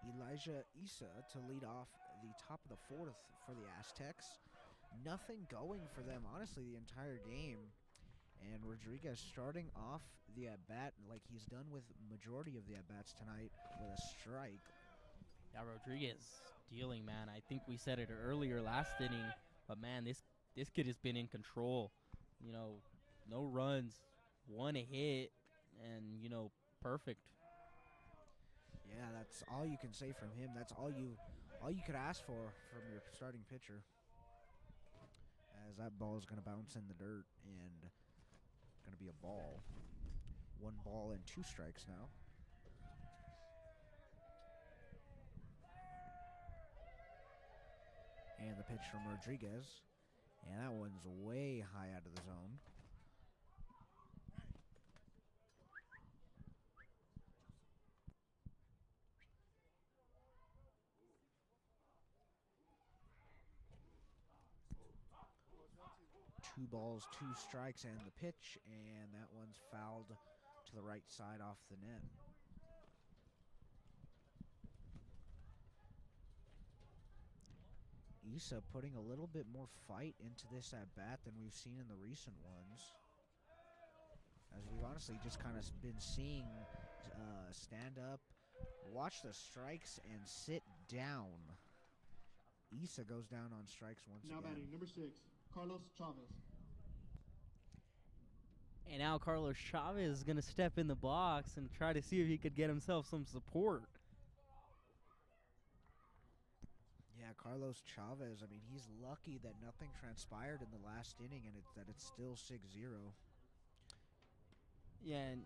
Elijah Issa to lead off the top of the 4th for the Aztecs. Nothing going for them, honestly, the entire game. And Rodriguez starting off the at-bat like he's done with majority of the at-bats tonight with a strike. Yeah, Rodriguez dealing, man. I think we said it earlier last inning, but man, this kid has been in control. No runs, 1 hit, and perfect. Yeah, that's all you can say from him. That's all you could ask for from your starting pitcher. As that ball is going to bounce in the dirt and going to be a ball. 1 ball and 2 strikes now. And the pitch from Rodriguez. And that one's way high out of the zone. Two balls, 2 strikes, and the pitch, and that one's fouled to the right side off the net. Issa putting a little bit more fight into this at-bat than we've seen in the recent ones. As we've honestly just kind of been seeing stand up, watch the strikes, and sit down. Issa goes down on strikes once again. Now batting, number 6, Carlos Chavez. And now Carlos Chavez is going to step in the box and try to see if he could get himself some support. Yeah, Carlos Chavez, I mean, he's lucky that nothing transpired in the last inning and that it's still 6-0. Yeah, and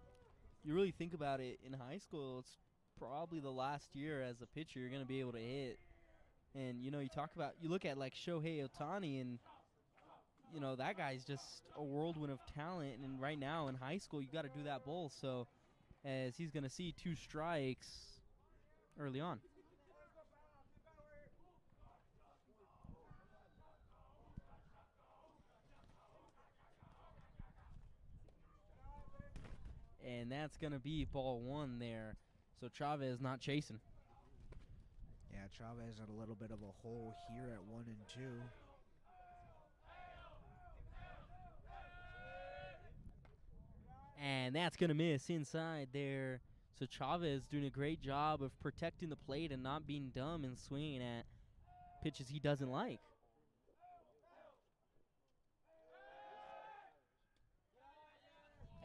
you really think about it, in high school, it's probably the last year as a pitcher you're going to be able to hit. And, you look at like Shohei Ohtani, and, that guy's just a whirlwind of talent. And right now in high school, you got to do that both. So as he's going to see 2 strikes early on. And that's going to be ball 1 there. So Chavez not chasing. Yeah, Chavez had a little bit of a hole here at 1 and 2. And that's going to miss inside there. So Chavez doing a great job of protecting the plate and not being dumb and swinging at pitches he doesn't like.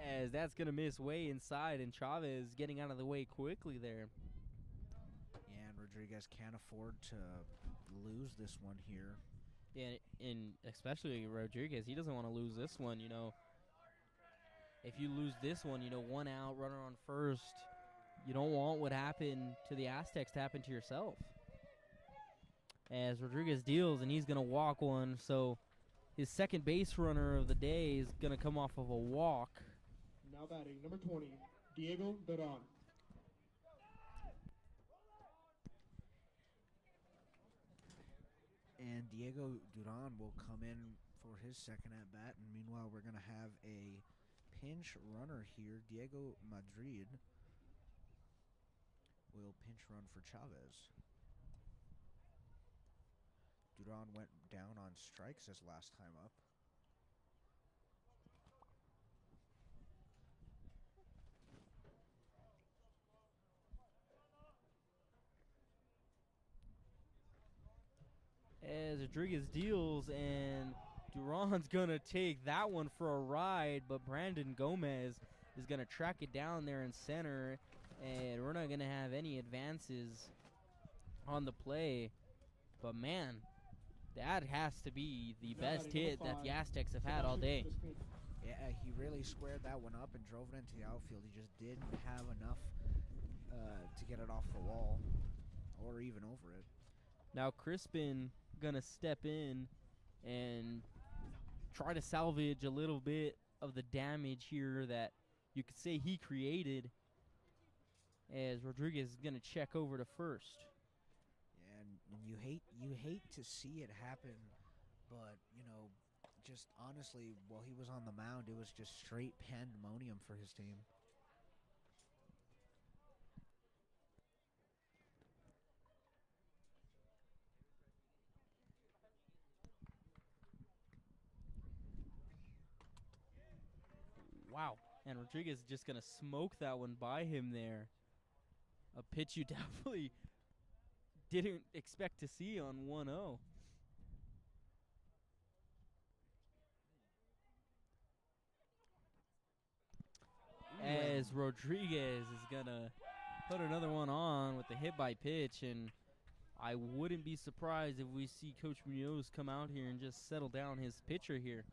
As that's going to miss way inside, and Chavez getting out of the way quickly there. Yeah, and Rodriguez can't afford to lose this one here. Yeah, and especially Rodriguez, he doesn't want to lose this one, If you lose this one, 1 out, runner on first, you don't want what happened to the Aztecs to happen to yourself. As Rodriguez deals, and he's going to walk one, so his second base runner of the day is going to come off of a walk. Now batting, number 20, Diego Dorado. And Diego Duran will come in for his second at-bat, and meanwhile we're going to have a pinch runner here. Diego Madrid will pinch run for Chavez. Duran went down on strikes his last time up. As Rodriguez deals, and Duran's going to take that one for a ride, but Brandon Gomez is going to track it down there in center, and we're not going to have any advances on the play. But, man, that has to be the best hit that the Aztecs have had all day. Yeah, he really squared that one up and drove it into the outfield. He just didn't have enough to get it off the wall or even over it. Now Crispin going to step in and try to salvage a little bit of the damage here that you could say he created, as Rodriguez is going to check over to first. Yeah, and you hate to see it happen, but just honestly, while he was on the mound, it was just straight pandemonium for his team. Wow. And Rodriguez is just going to smoke that one by him there. A pitch you definitely didn't expect to see on 1-0. As Rodriguez is going to put another one on with the hit by pitch, and I wouldn't be surprised if we see Coach Munoz come out here and just settle down his pitcher here.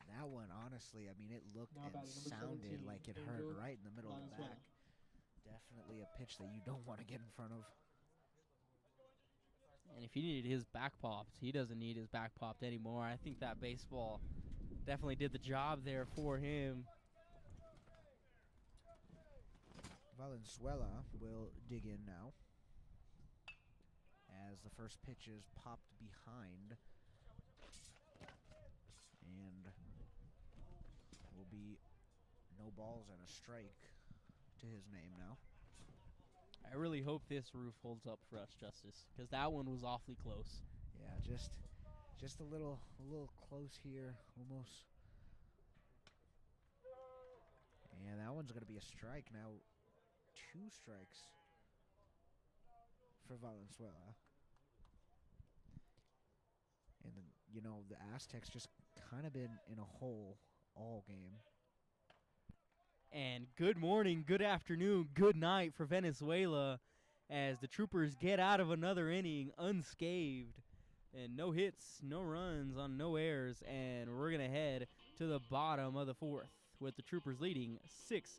And that one, honestly, I mean, it looked and sounded like it hurt right in the middle of the back. Definitely a pitch that you don't want to get in front of. And if he needed his back popped, he doesn't need his back popped anymore. I think that baseball definitely did the job there for him. Valenzuela will dig in now, as the first pitch is popped behind, and will be no balls and a strike to his name now. I really hope this roof holds up for us, Justice, because that one was awfully close. Yeah, just a little close here, almost. And that one's going to be a strike now. 2 strikes for Valenzuela. And the Aztecs just kind of been in a hole all game. And good morning, good afternoon, good night for Venezuela, as the Troopers get out of another inning unscathed. And no hits, no runs on no errors, and we're going to head to the bottom of the fourth with the Troopers leading 6-0.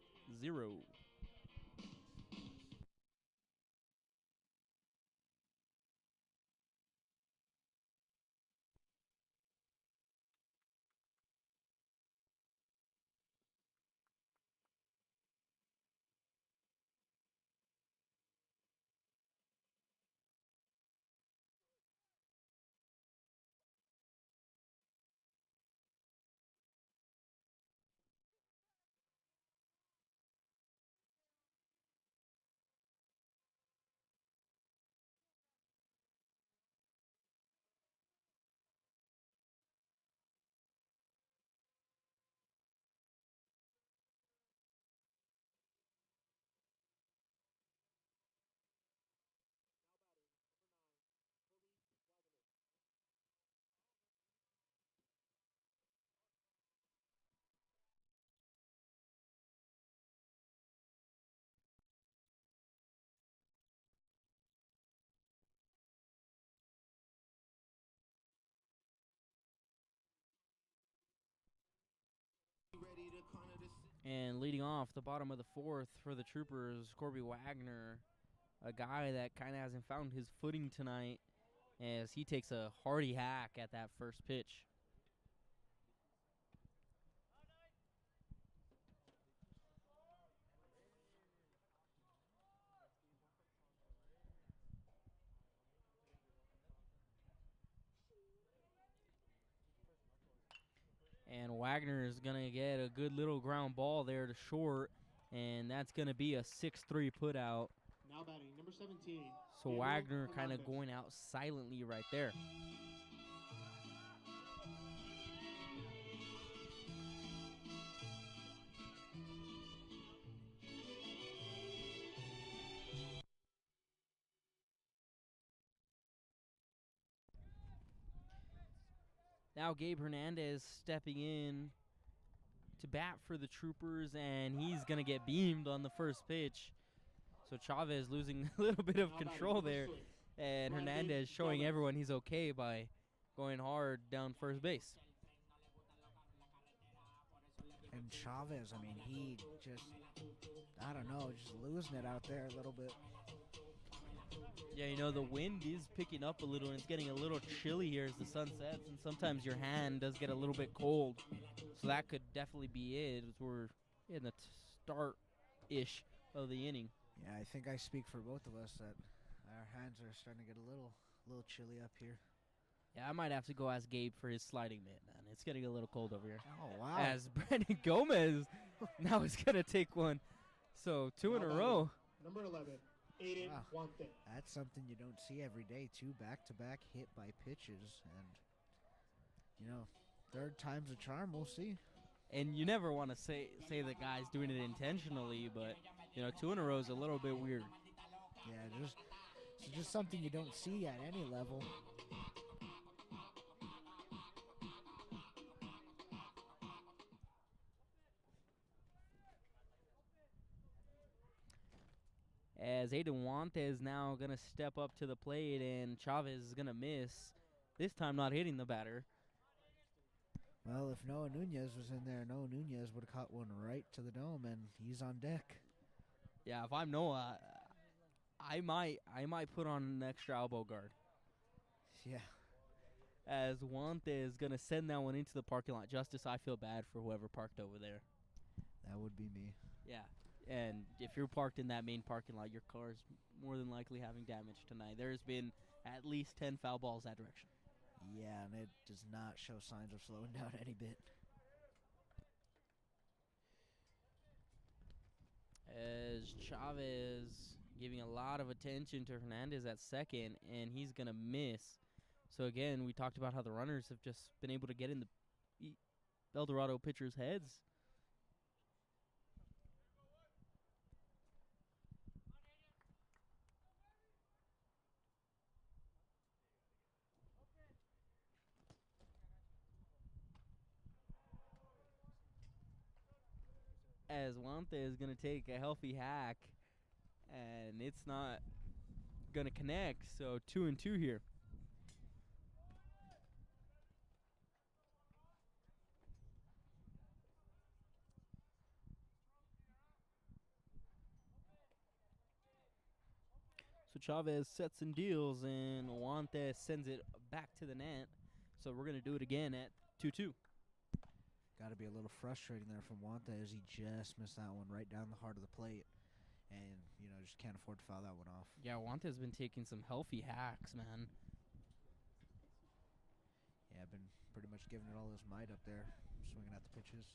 And leading off the bottom of the fourth for the Troopers, Corby Wagner, a guy that kind of hasn't found his footing tonight as he takes a hearty hack at that first pitch. And Wagner is going to get a good little ground ball there to short, and that's going to be a 6-3 put out. Now batting, number 17. So Wagner kind of going out silently right there. Now Gabe Hernandez stepping in to bat for the Troopers, and he's going to get beamed on the first pitch. So Chavez losing a little bit of control there, and Hernandez showing everyone he's okay by going hard down first base. And Chavez, I mean, he just, I don't know, just losing it out there a little bit. Yeah, you know, the wind is picking up a little, and it's getting a little chilly here as the sun sets, and sometimes your hand does get a little bit cold. So that could definitely be it, as we're in the start-ish of the inning. Yeah, I think I speak for both of us that our hands are starting to get a little chilly up here. Yeah, I might have to go ask Gabe for his sliding mitt, man. It's getting a little cold over here. Oh, wow. As Brandon Gomez now is going to take one. So 2 in a row. Number 11, Aiden Wow. Wante. That's something you don't see every day, 2 back-to-back hit by pitches. And, you know, third time's a charm, we'll see. And you never want to say the guy's doing it intentionally, but, you know, 2 in a row is a little bit weird. Yeah, it's just something you don't see at any level. As Aiden Wante is now going to step up to the plate, and Chavez is going to miss. This time not hitting the batter. Well, if Noah Nunez was in there, Noah Nunez would have caught one right to the dome, and he's on deck. Yeah, if I'm Noah, I might put on an extra elbow guard. Yeah. As Wante is going to send that one into the parking lot. Justice, I feel bad for whoever parked over there. That would be me. Yeah, and if you're parked in that main parking lot, your car's more than likely having damage tonight. There's been at least 10 foul balls that direction. Yeah, and it does not show signs of slowing down any bit. As Chavez giving a lot of attention to Hernandez at second, and he's going to miss. So, again, we talked about how the runners have just been able to get in the El Dorado pitchers' heads. As Wante is going to take a healthy hack, and it's not going to connect. So 2-2 here. So Chavez sets and deals, and Juantes sends it back to the net. So we're going to do it again at 2-2. Got to be a little frustrating there from Wanta as he just missed that one right down the heart of the plate. And, just can't afford to foul that one off. Yeah, Juantes been taking some healthy hacks, man. Yeah, been pretty much giving it all his might up there, swinging at the pitches.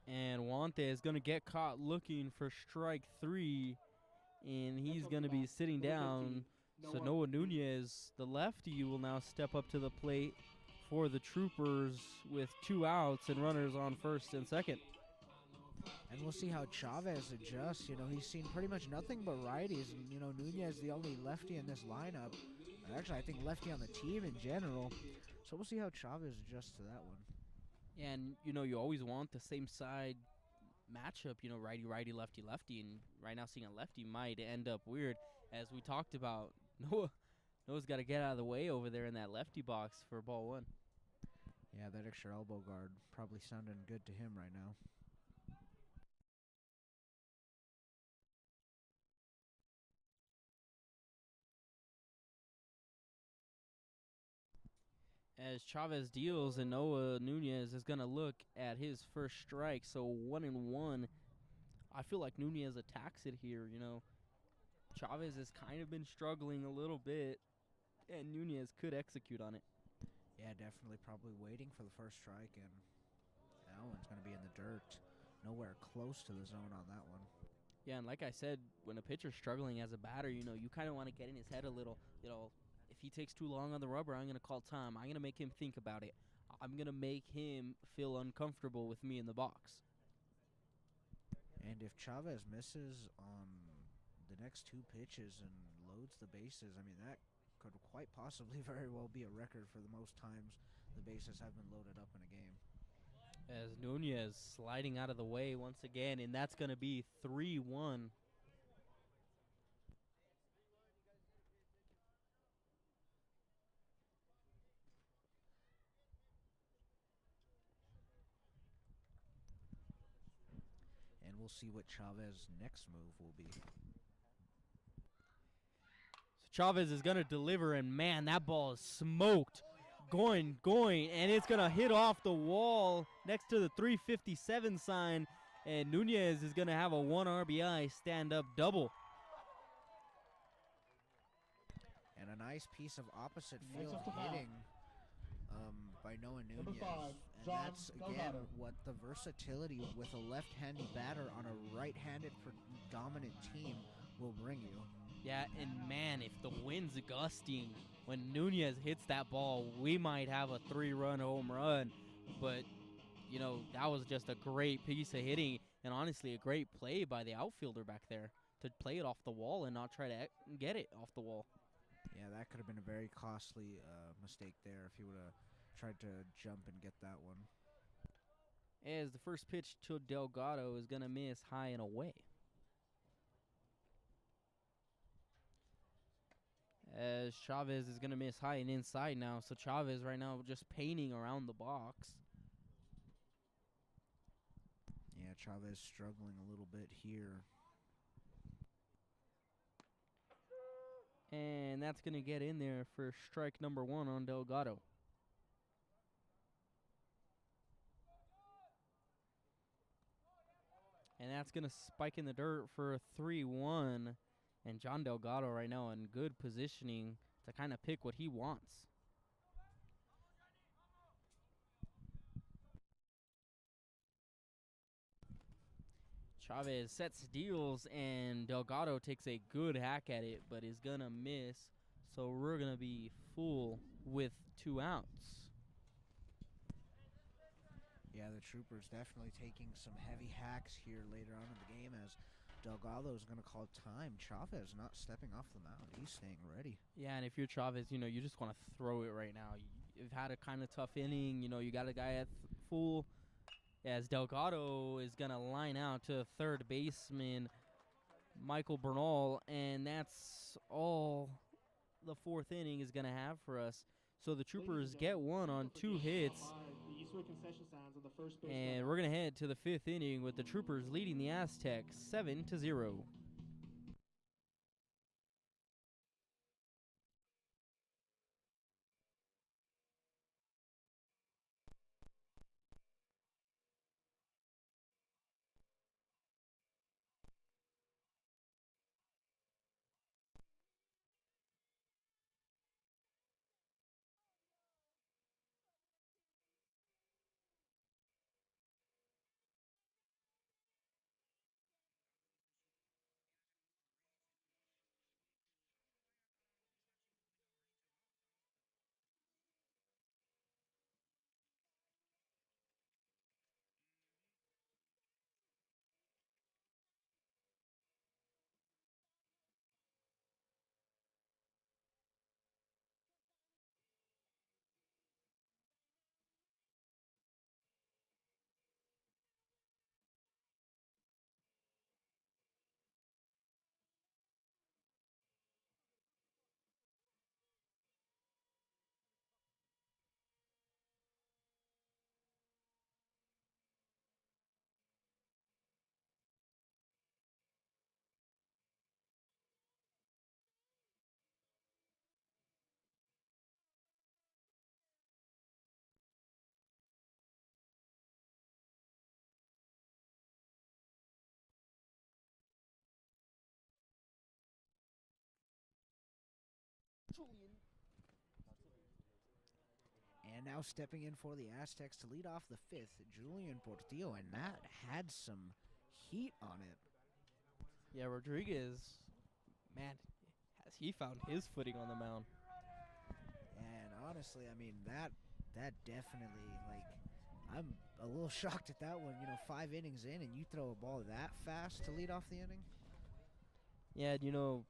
And Juante is going to get caught looking for strike 3, and he's going to be sitting down. So Noah Nunez, the lefty, will now step up to the plate for the Troopers with 2 outs and runners on first and second. And we'll see how Chavez adjusts. He's seen pretty much nothing but righties. And, Nunez the only lefty in this lineup. Actually, I think lefty on the team in general. So we'll see how Chavez adjusts to that one. And, you always want the same side matchup, righty-righty, lefty-lefty. And right now seeing a lefty might end up weird. As we talked about, Noah's got to get out of the way over there in that lefty box for ball 1. Yeah, that extra elbow guard probably sounding good to him right now. As Chavez deals, and Noah Nunez is going to look at his first strike. So 1-1. I feel like Nunez attacks it here, Chavez has kind of been struggling a little bit, and Nunez could execute on it. Yeah, definitely probably waiting for the first strike, and that one's going to be in the dirt. Nowhere close to the zone on that one. Yeah, and like I said, when a pitcher's struggling as a batter, you kind of want to get in his head a little. If he takes too long on the rubber, I'm going to call time. I'm going to make him think about it. I'm going to make him feel uncomfortable with me in the box. And if Chavez misses on the next 2 pitches and loads the bases, that could quite possibly very well be a record for the most times the bases have been loaded up in a game. As Nunez sliding out of the way once again, and that's going to be 3-1. And we'll see what Chavez's next move will be. Chavez is going to deliver, and man, that ball is smoked. Going, and it's going to hit off the wall next to the 357 sign, and Nunez is going to have a 1 RBI stand-up double. And a nice piece of opposite field hitting by Noah Nunez. And that's, again, what the versatility with a left-handed batter on a right-handed dominant team will bring you. Yeah, and man, if the wind's gusting when Nunez hits that ball, we might have a 3-run home run. But, that was just a great piece of hitting, and honestly a great play by the outfielder back there to play it off the wall and not try to get it off the wall. Yeah, that could have been a very costly mistake there if he would have tried to jump and get that one. As the first pitch to Delgado is going to miss high and away. As Chavez is going to miss high and inside now. So Chavez right now just painting around the box. Yeah, Chavez struggling a little bit here. And that's going to get in there for strike number 1 on Delgado. And that's going to spike in the dirt for a 3-1. And John Delgado right now in good positioning to kind of pick what he wants. Chavez sets deals, and Delgado takes a good hack at it, but is going to miss. So we're going to be full with 2 outs. Yeah, the Troopers definitely taking some heavy hacks here later on in the game as Delgado is going to call time. Chavez not stepping off the mound. He's staying ready. Yeah, and if you're Chavez, you just want to throw it right now. you've had a kind of tough inning. You know, you got a guy at full, as Delgado is going to line out to third baseman Michael Bernal, and that's all the fourth inning is going to have for us. So the Troopers get one on 2 hits, and we're going to head to the fifth inning with the Troopers leading the Aztecs 7-0. And now stepping in for the Aztecs to lead off the fifth, Julian Portillo, and that had some heat on it. Yeah, Rodriguez, man, has he found his footing on the mound. And honestly, I mean, that definitely, like, I'm a little shocked at that one. 5 innings in, and you throw a ball that fast to lead off the inning? Yeah,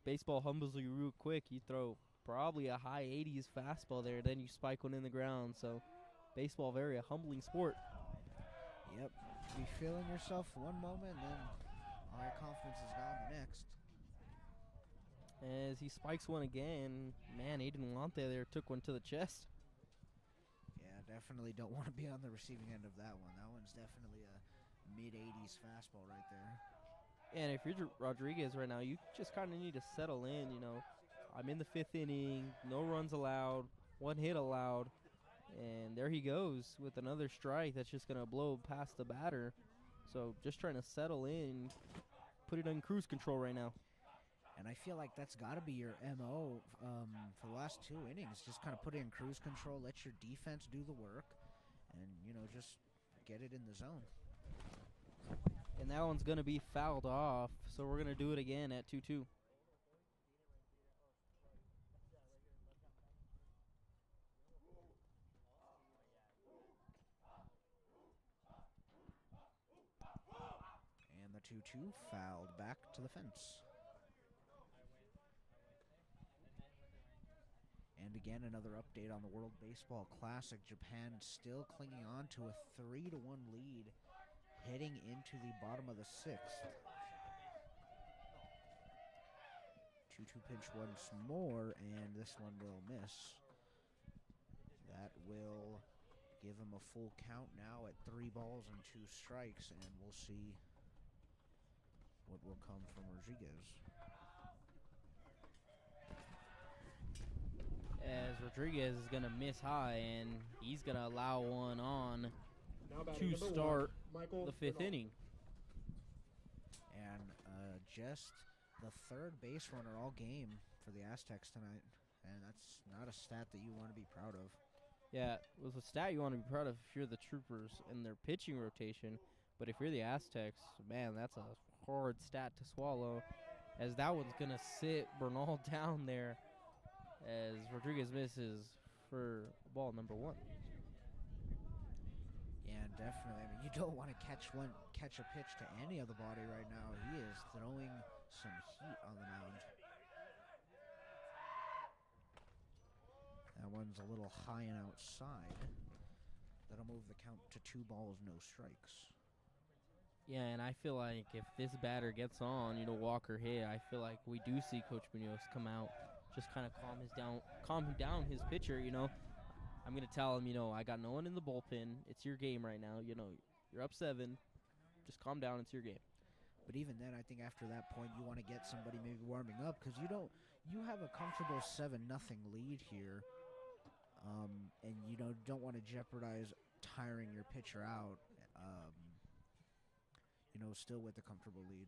baseball humbles you real quick. You throw probably a high 80s fastball there, then you spike one in the ground. So baseball, very a humbling sport. Yep. Be feeling yourself one moment, and then all your confidence is gone the next. As he spikes one again, man, Aiden Lante there took one to the chest. Yeah, definitely don't want to be on the receiving end of that one. That one's definitely a mid-80s fastball right there. And if you're Rodriguez right now, you just kind of need to settle in, I'm in the fifth inning, no runs allowed, 1 hit allowed, and there he goes with another strike that's just going to blow past the batter. So just trying to settle in, put it on cruise control right now. And I feel like that's got to be your MO for the last 2 innings. Just kind of put it in cruise control, let your defense do the work, and, just get it in the zone. And that one's going to be fouled off, so we're going to do it again at 2-2. And the 2-2 fouled back to the fence. And again, another update on the World Baseball Classic. Japan still clinging on to a 3-1 lead heading into the bottom of the 6th. 2-2 pitch once more, and this one will miss. That will give him a full count now at 3 balls and 2 strikes, and we'll see what will come from Rodriguez. As Rodriguez is going to miss high, and he's going to allow one on to start the 5th inning. And just the third base runner all game for the Aztecs tonight. And that's not a stat that you want to be proud of. Yeah, it was a stat you want to be proud of if you're the Troopers and their pitching rotation. But if you're the Aztecs, man, that's a hard stat to swallow. As that one's going to sit Bernal down there as Rodriguez misses for ball number 1. Yeah, definitely. I mean, you don't want to catch a pitch to any of the body right now. He is throwing some heat on the mound. That one's a little high and outside. That'll move the count to 2 balls, no strikes. Yeah, and I feel like if this batter gets on, Walker hit, I feel like we do see Coach Munoz come out, just kind of calm down his pitcher. I'm gonna tell him, I got no one in the bullpen. It's your game right now. You're up 7. Just calm down. It's your game. But even then, I think after that point, you want to get somebody maybe warming up because you have a comfortable 7-0 lead here, and you don't want to jeopardize tiring your pitcher out. Still with a comfortable lead.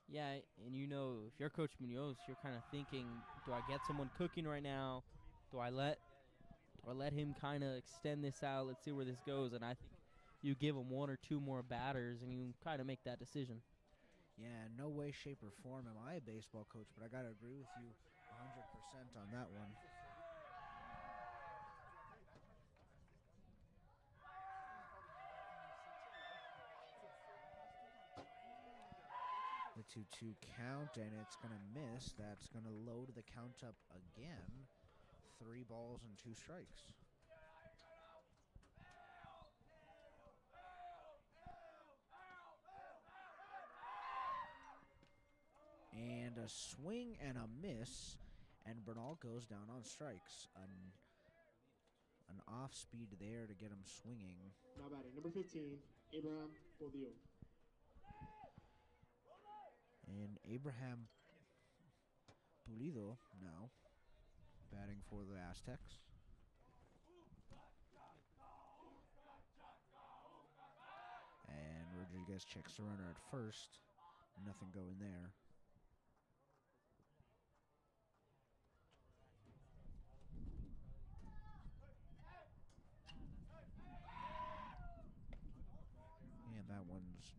Yeah, and if you're Coach Munoz, you're kind of thinking, do I get someone cooking right now? Do I let him kind of extend this out? Let's see where this goes. And I think you give him 1 or 2 more batters, and you kind of make that decision. Yeah, no way, shape, or form am I a baseball coach, but I got to agree with you 100% on that one. The 2-2 count, and it's going to miss. That's going to load the count up again. 3 balls and 2 strikes. And a swing and a miss, and Bernal goes down on strikes. An off speed there to get him swinging. Now batting number 15, Abraham Boldio. And Abraham Pulido now batting for the Aztecs. And Rodriguez checks the runner at first. Nothing going there. And that one's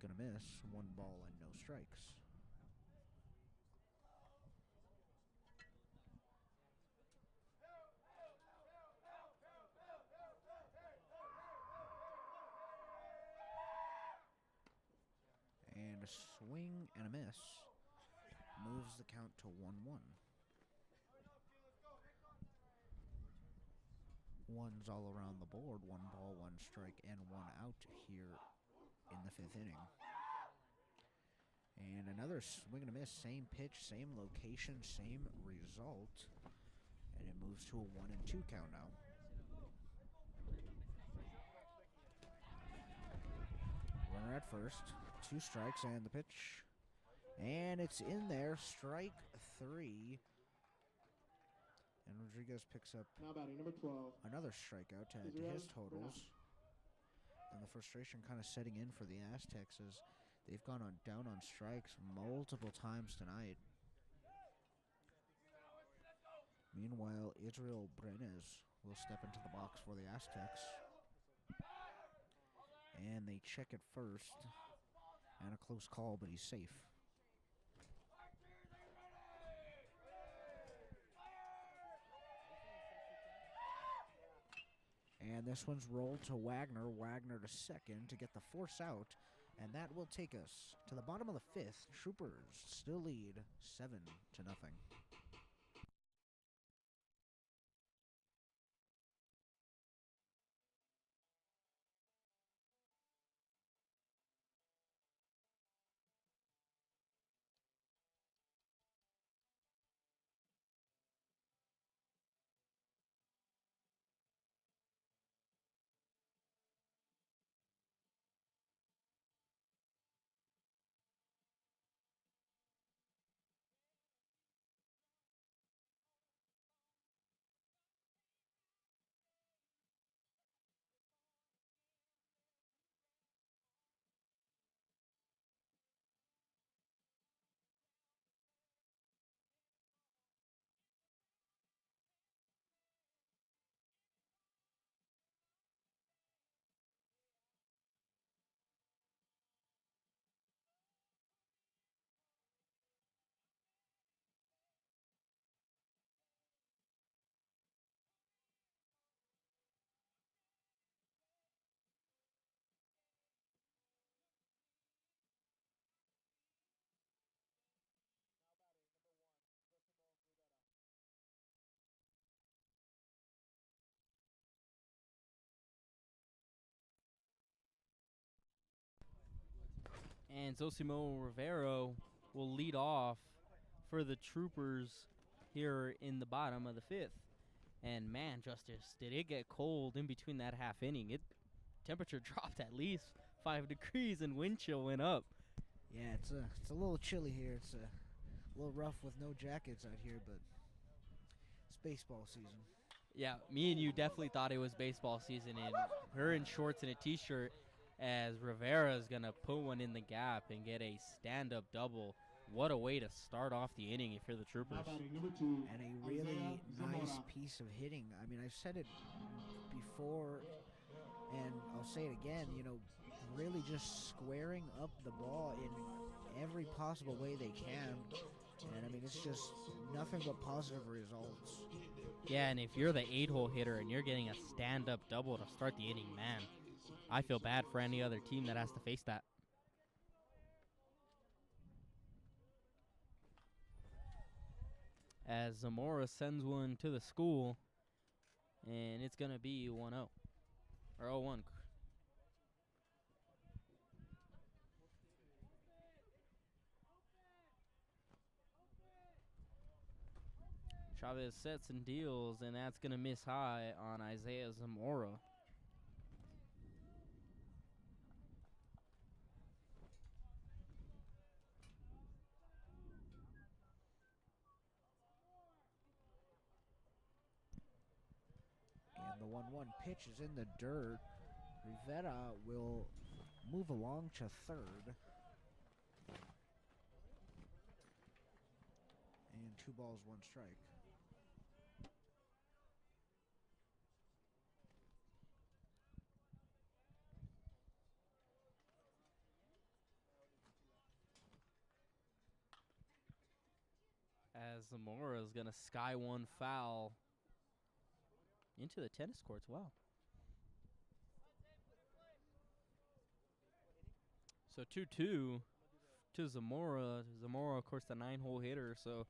going to miss. 1 ball and no strikes. And a swing and a miss moves the count to 1-1. Ones all around the board. 1 ball, 1 strike, and 1 out here in the 5th inning. And another swing and a miss. Same pitch, same location, same result. And it moves to a 1-2 count now. Runner at first. 2 strikes and the pitch. And it's in there. Strike 3. And Rodriguez picks up now batting number 12. Another strikeout to add to his totals. And the frustration kind of setting in for the Aztecs as they've gone down on strikes multiple times tonight. Meanwhile, Israel Brenes will step into the box for the Aztecs. And they check it first. And a close call, but he's safe. And this one's rolled to Wagner. Wagner to second to get the force out. And that will take us to the bottom of the 5th. Troopers still lead 7-0. And Zosimo Rivero will lead off for the Troopers here in the bottom of the 5th. And man, Justice, did it get cold in between that half inning. Temperature dropped at least 5 degrees and wind chill went up. Yeah, it's a little chilly here. It's a little rough with no jackets out here, but it's baseball season. Yeah, me and you definitely thought it was baseball season, and we're in shorts and a t-shirt as Rivera's going to put one in the gap and get a stand-up double. What a way to start off the inning if you're the Troopers. And a really nice piece of hitting. I mean, I've said it before, and I'll say it again, really just squaring up the ball in every possible way they can. And, I mean, it's just nothing but positive results. Yeah, and if you're the 8-hole hitter and you're getting a stand-up double to start the inning, man, I feel bad for any other team that has to face that. As Zamora sends one to the school, and it's going to be 1-0, or 0-1. Chavez sets and deals, and that's going to miss high on Isaiah Zamora. And the 1-1 pitch is in the dirt. Rivera will move along to third. And 2 balls, 1 strike. As Zamora is going to sky one foul into the tennis courts. Wow. So 2-2 to Zamora. Zamora, of course, the 9-hole hitter. So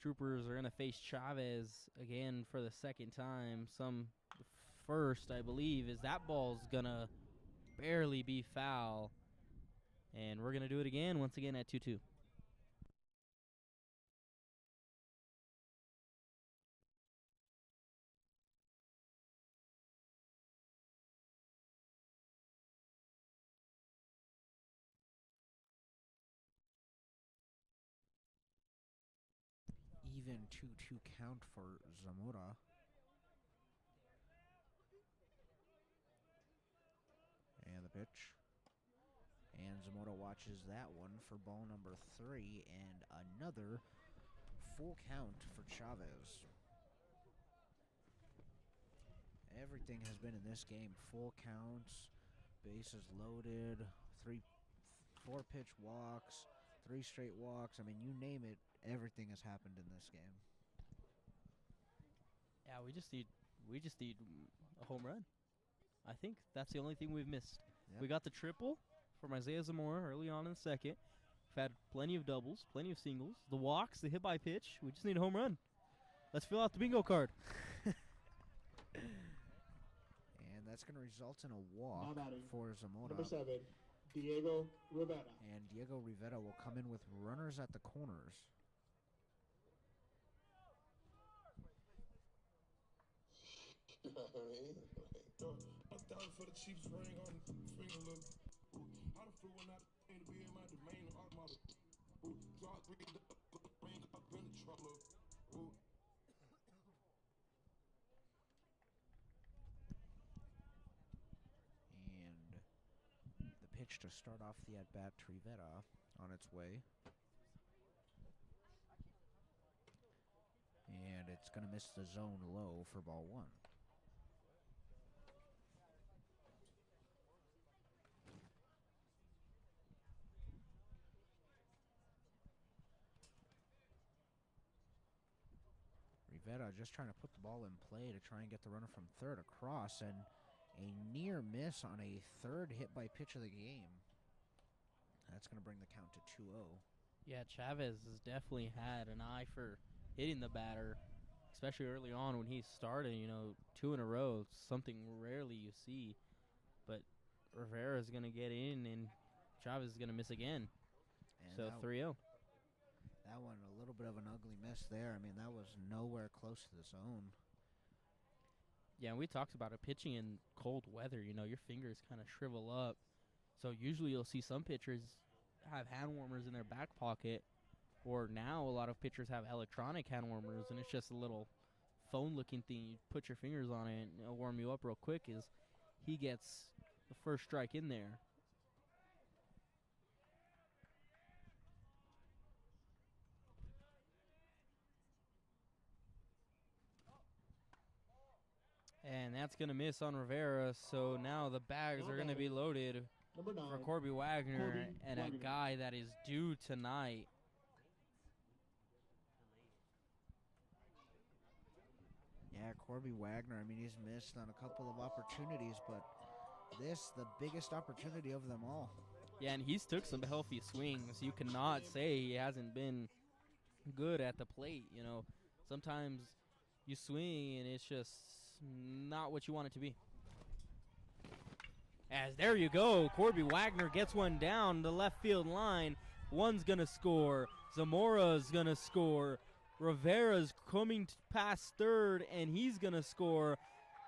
Troopers are going to face Chavez again for the second time. Some first, I believe, is that ball's going to barely be foul. And we're going to do it again, once again at 2-2. Even 2-2 count for Zamora. And the pitch. And Zamora watches that one for ball number 3, and another full count for Chavez. Everything has been in this game full counts, bases loaded, 4 pitch walks, 3 straight walks. I mean, you name it, everything has happened in this game. Yeah, we just need a home run. I think that's the only thing we've missed. Yep. We got the triple from Isaiah Zamora early on in the second. We've had plenty of doubles, plenty of singles, the walks, the hit by pitch. We just need a home run. Let's fill out the bingo card. And that's going to result in a walk for Zamora. Number 7, Diego Rivera. And Diego Rivera will come in with runners at the corners. For the Chiefs ring on finger look. I done flew one out to be in my domain of automata. Drop 3 ring up in the trouble. And the pitch to start off the at-bat to Rivera on its way. And it's going to miss the zone low for ball 1. Rivera just trying to put the ball in play to try and get the runner from third across, and a near miss on a third hit by pitch of the game. That's going to bring the count to 2-0. Yeah, Chavez has definitely had an eye for hitting the batter, especially early on when he started, 2 in a row. It's something rarely you see. But Rivera's going to get in and Chavez is going to miss again. And So that, 3-0. that one, a little bit of an ugly miss there. I mean, that was nowhere close to the zone. Yeah, and we talked about it. Pitching in cold weather, you know, your fingers kind of shrivel up. So usually you'll see some pitchers have hand warmers in their back pocket, or now a lot of pitchers have electronic hand warmers, and it's just a little phone-looking thing. You put your fingers on it, and it'll warm you up real quick as he gets the first strike in there. And that's going to miss on Rivera, so now the bags are going to be loaded Number 9. for Corby Wagner, Corby and Wagner. a guy that is due tonight. Yeah, Corby Wagner, I mean, he's missed on a couple of opportunities, but this, the biggest opportunity of them all. Yeah, and he's took some healthy swings. You cannot say he hasn't been good at the plate. You know, sometimes you swing and it's just not what you want it to be. As there you go, Corby Wagner gets one down the left field line. One's going to score. Zamora's going to score. Rivera's coming past third, and he's going to score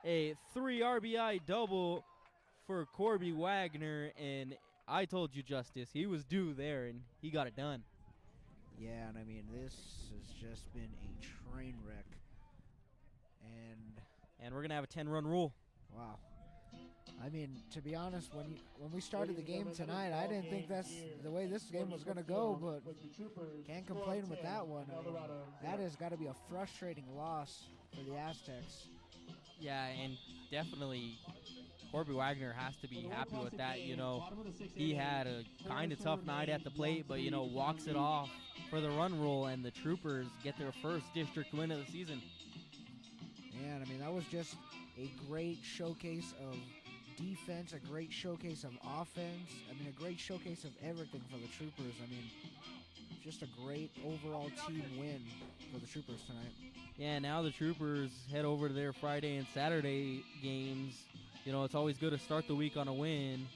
a 3 RBI double for Corby Wagner. And I told you, Justice, he was due there, and he got it done. Yeah, and I mean, this has just been a train wreck. And we're going to have a 10-run rule. Wow. I mean, to be honest, when we started the game tonight, I didn't think that's the way this game was going to go, but can't complain with that one. I mean, that has got to be a frustrating loss for the Aztecs. Yeah, and definitely Corby Wagner has to be happy with that. You know, he had a kind of tough night at the plate, but, you know, walks it off for the run rule, and the Troopers get their first district win of the season. And I mean, that was just a great showcase of defense, a great showcase of offense. I mean, a great showcase of everything for the Troopers. I mean, just a great overall team win for the Troopers tonight. Yeah, now the Troopers head over to their Friday and Saturday games. You know, it's always good to start the week on a win,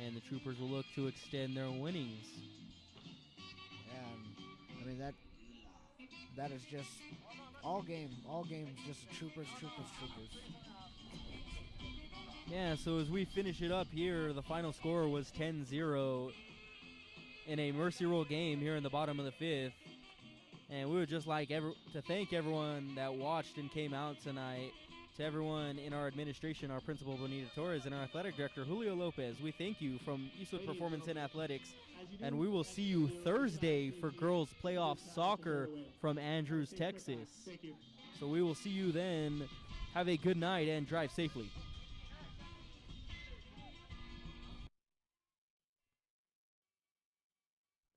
and the Troopers will look to extend their winnings. And I mean, that is just all games, just Troopers. Yeah, so as we finish it up here, the final score was 10-0 in a Mercy Rule game here in the bottom of the fifth. And we would just like to thank everyone that watched and came out tonight. To everyone in our administration, our principal Bonita Torres, and our athletic director Julio Lopez, we thank you from Eastwood Performance in Athletics. And we will see you Thursday for girls playoff soccer from Andrews, Texas. So we will see you then. Have a good night and drive safely.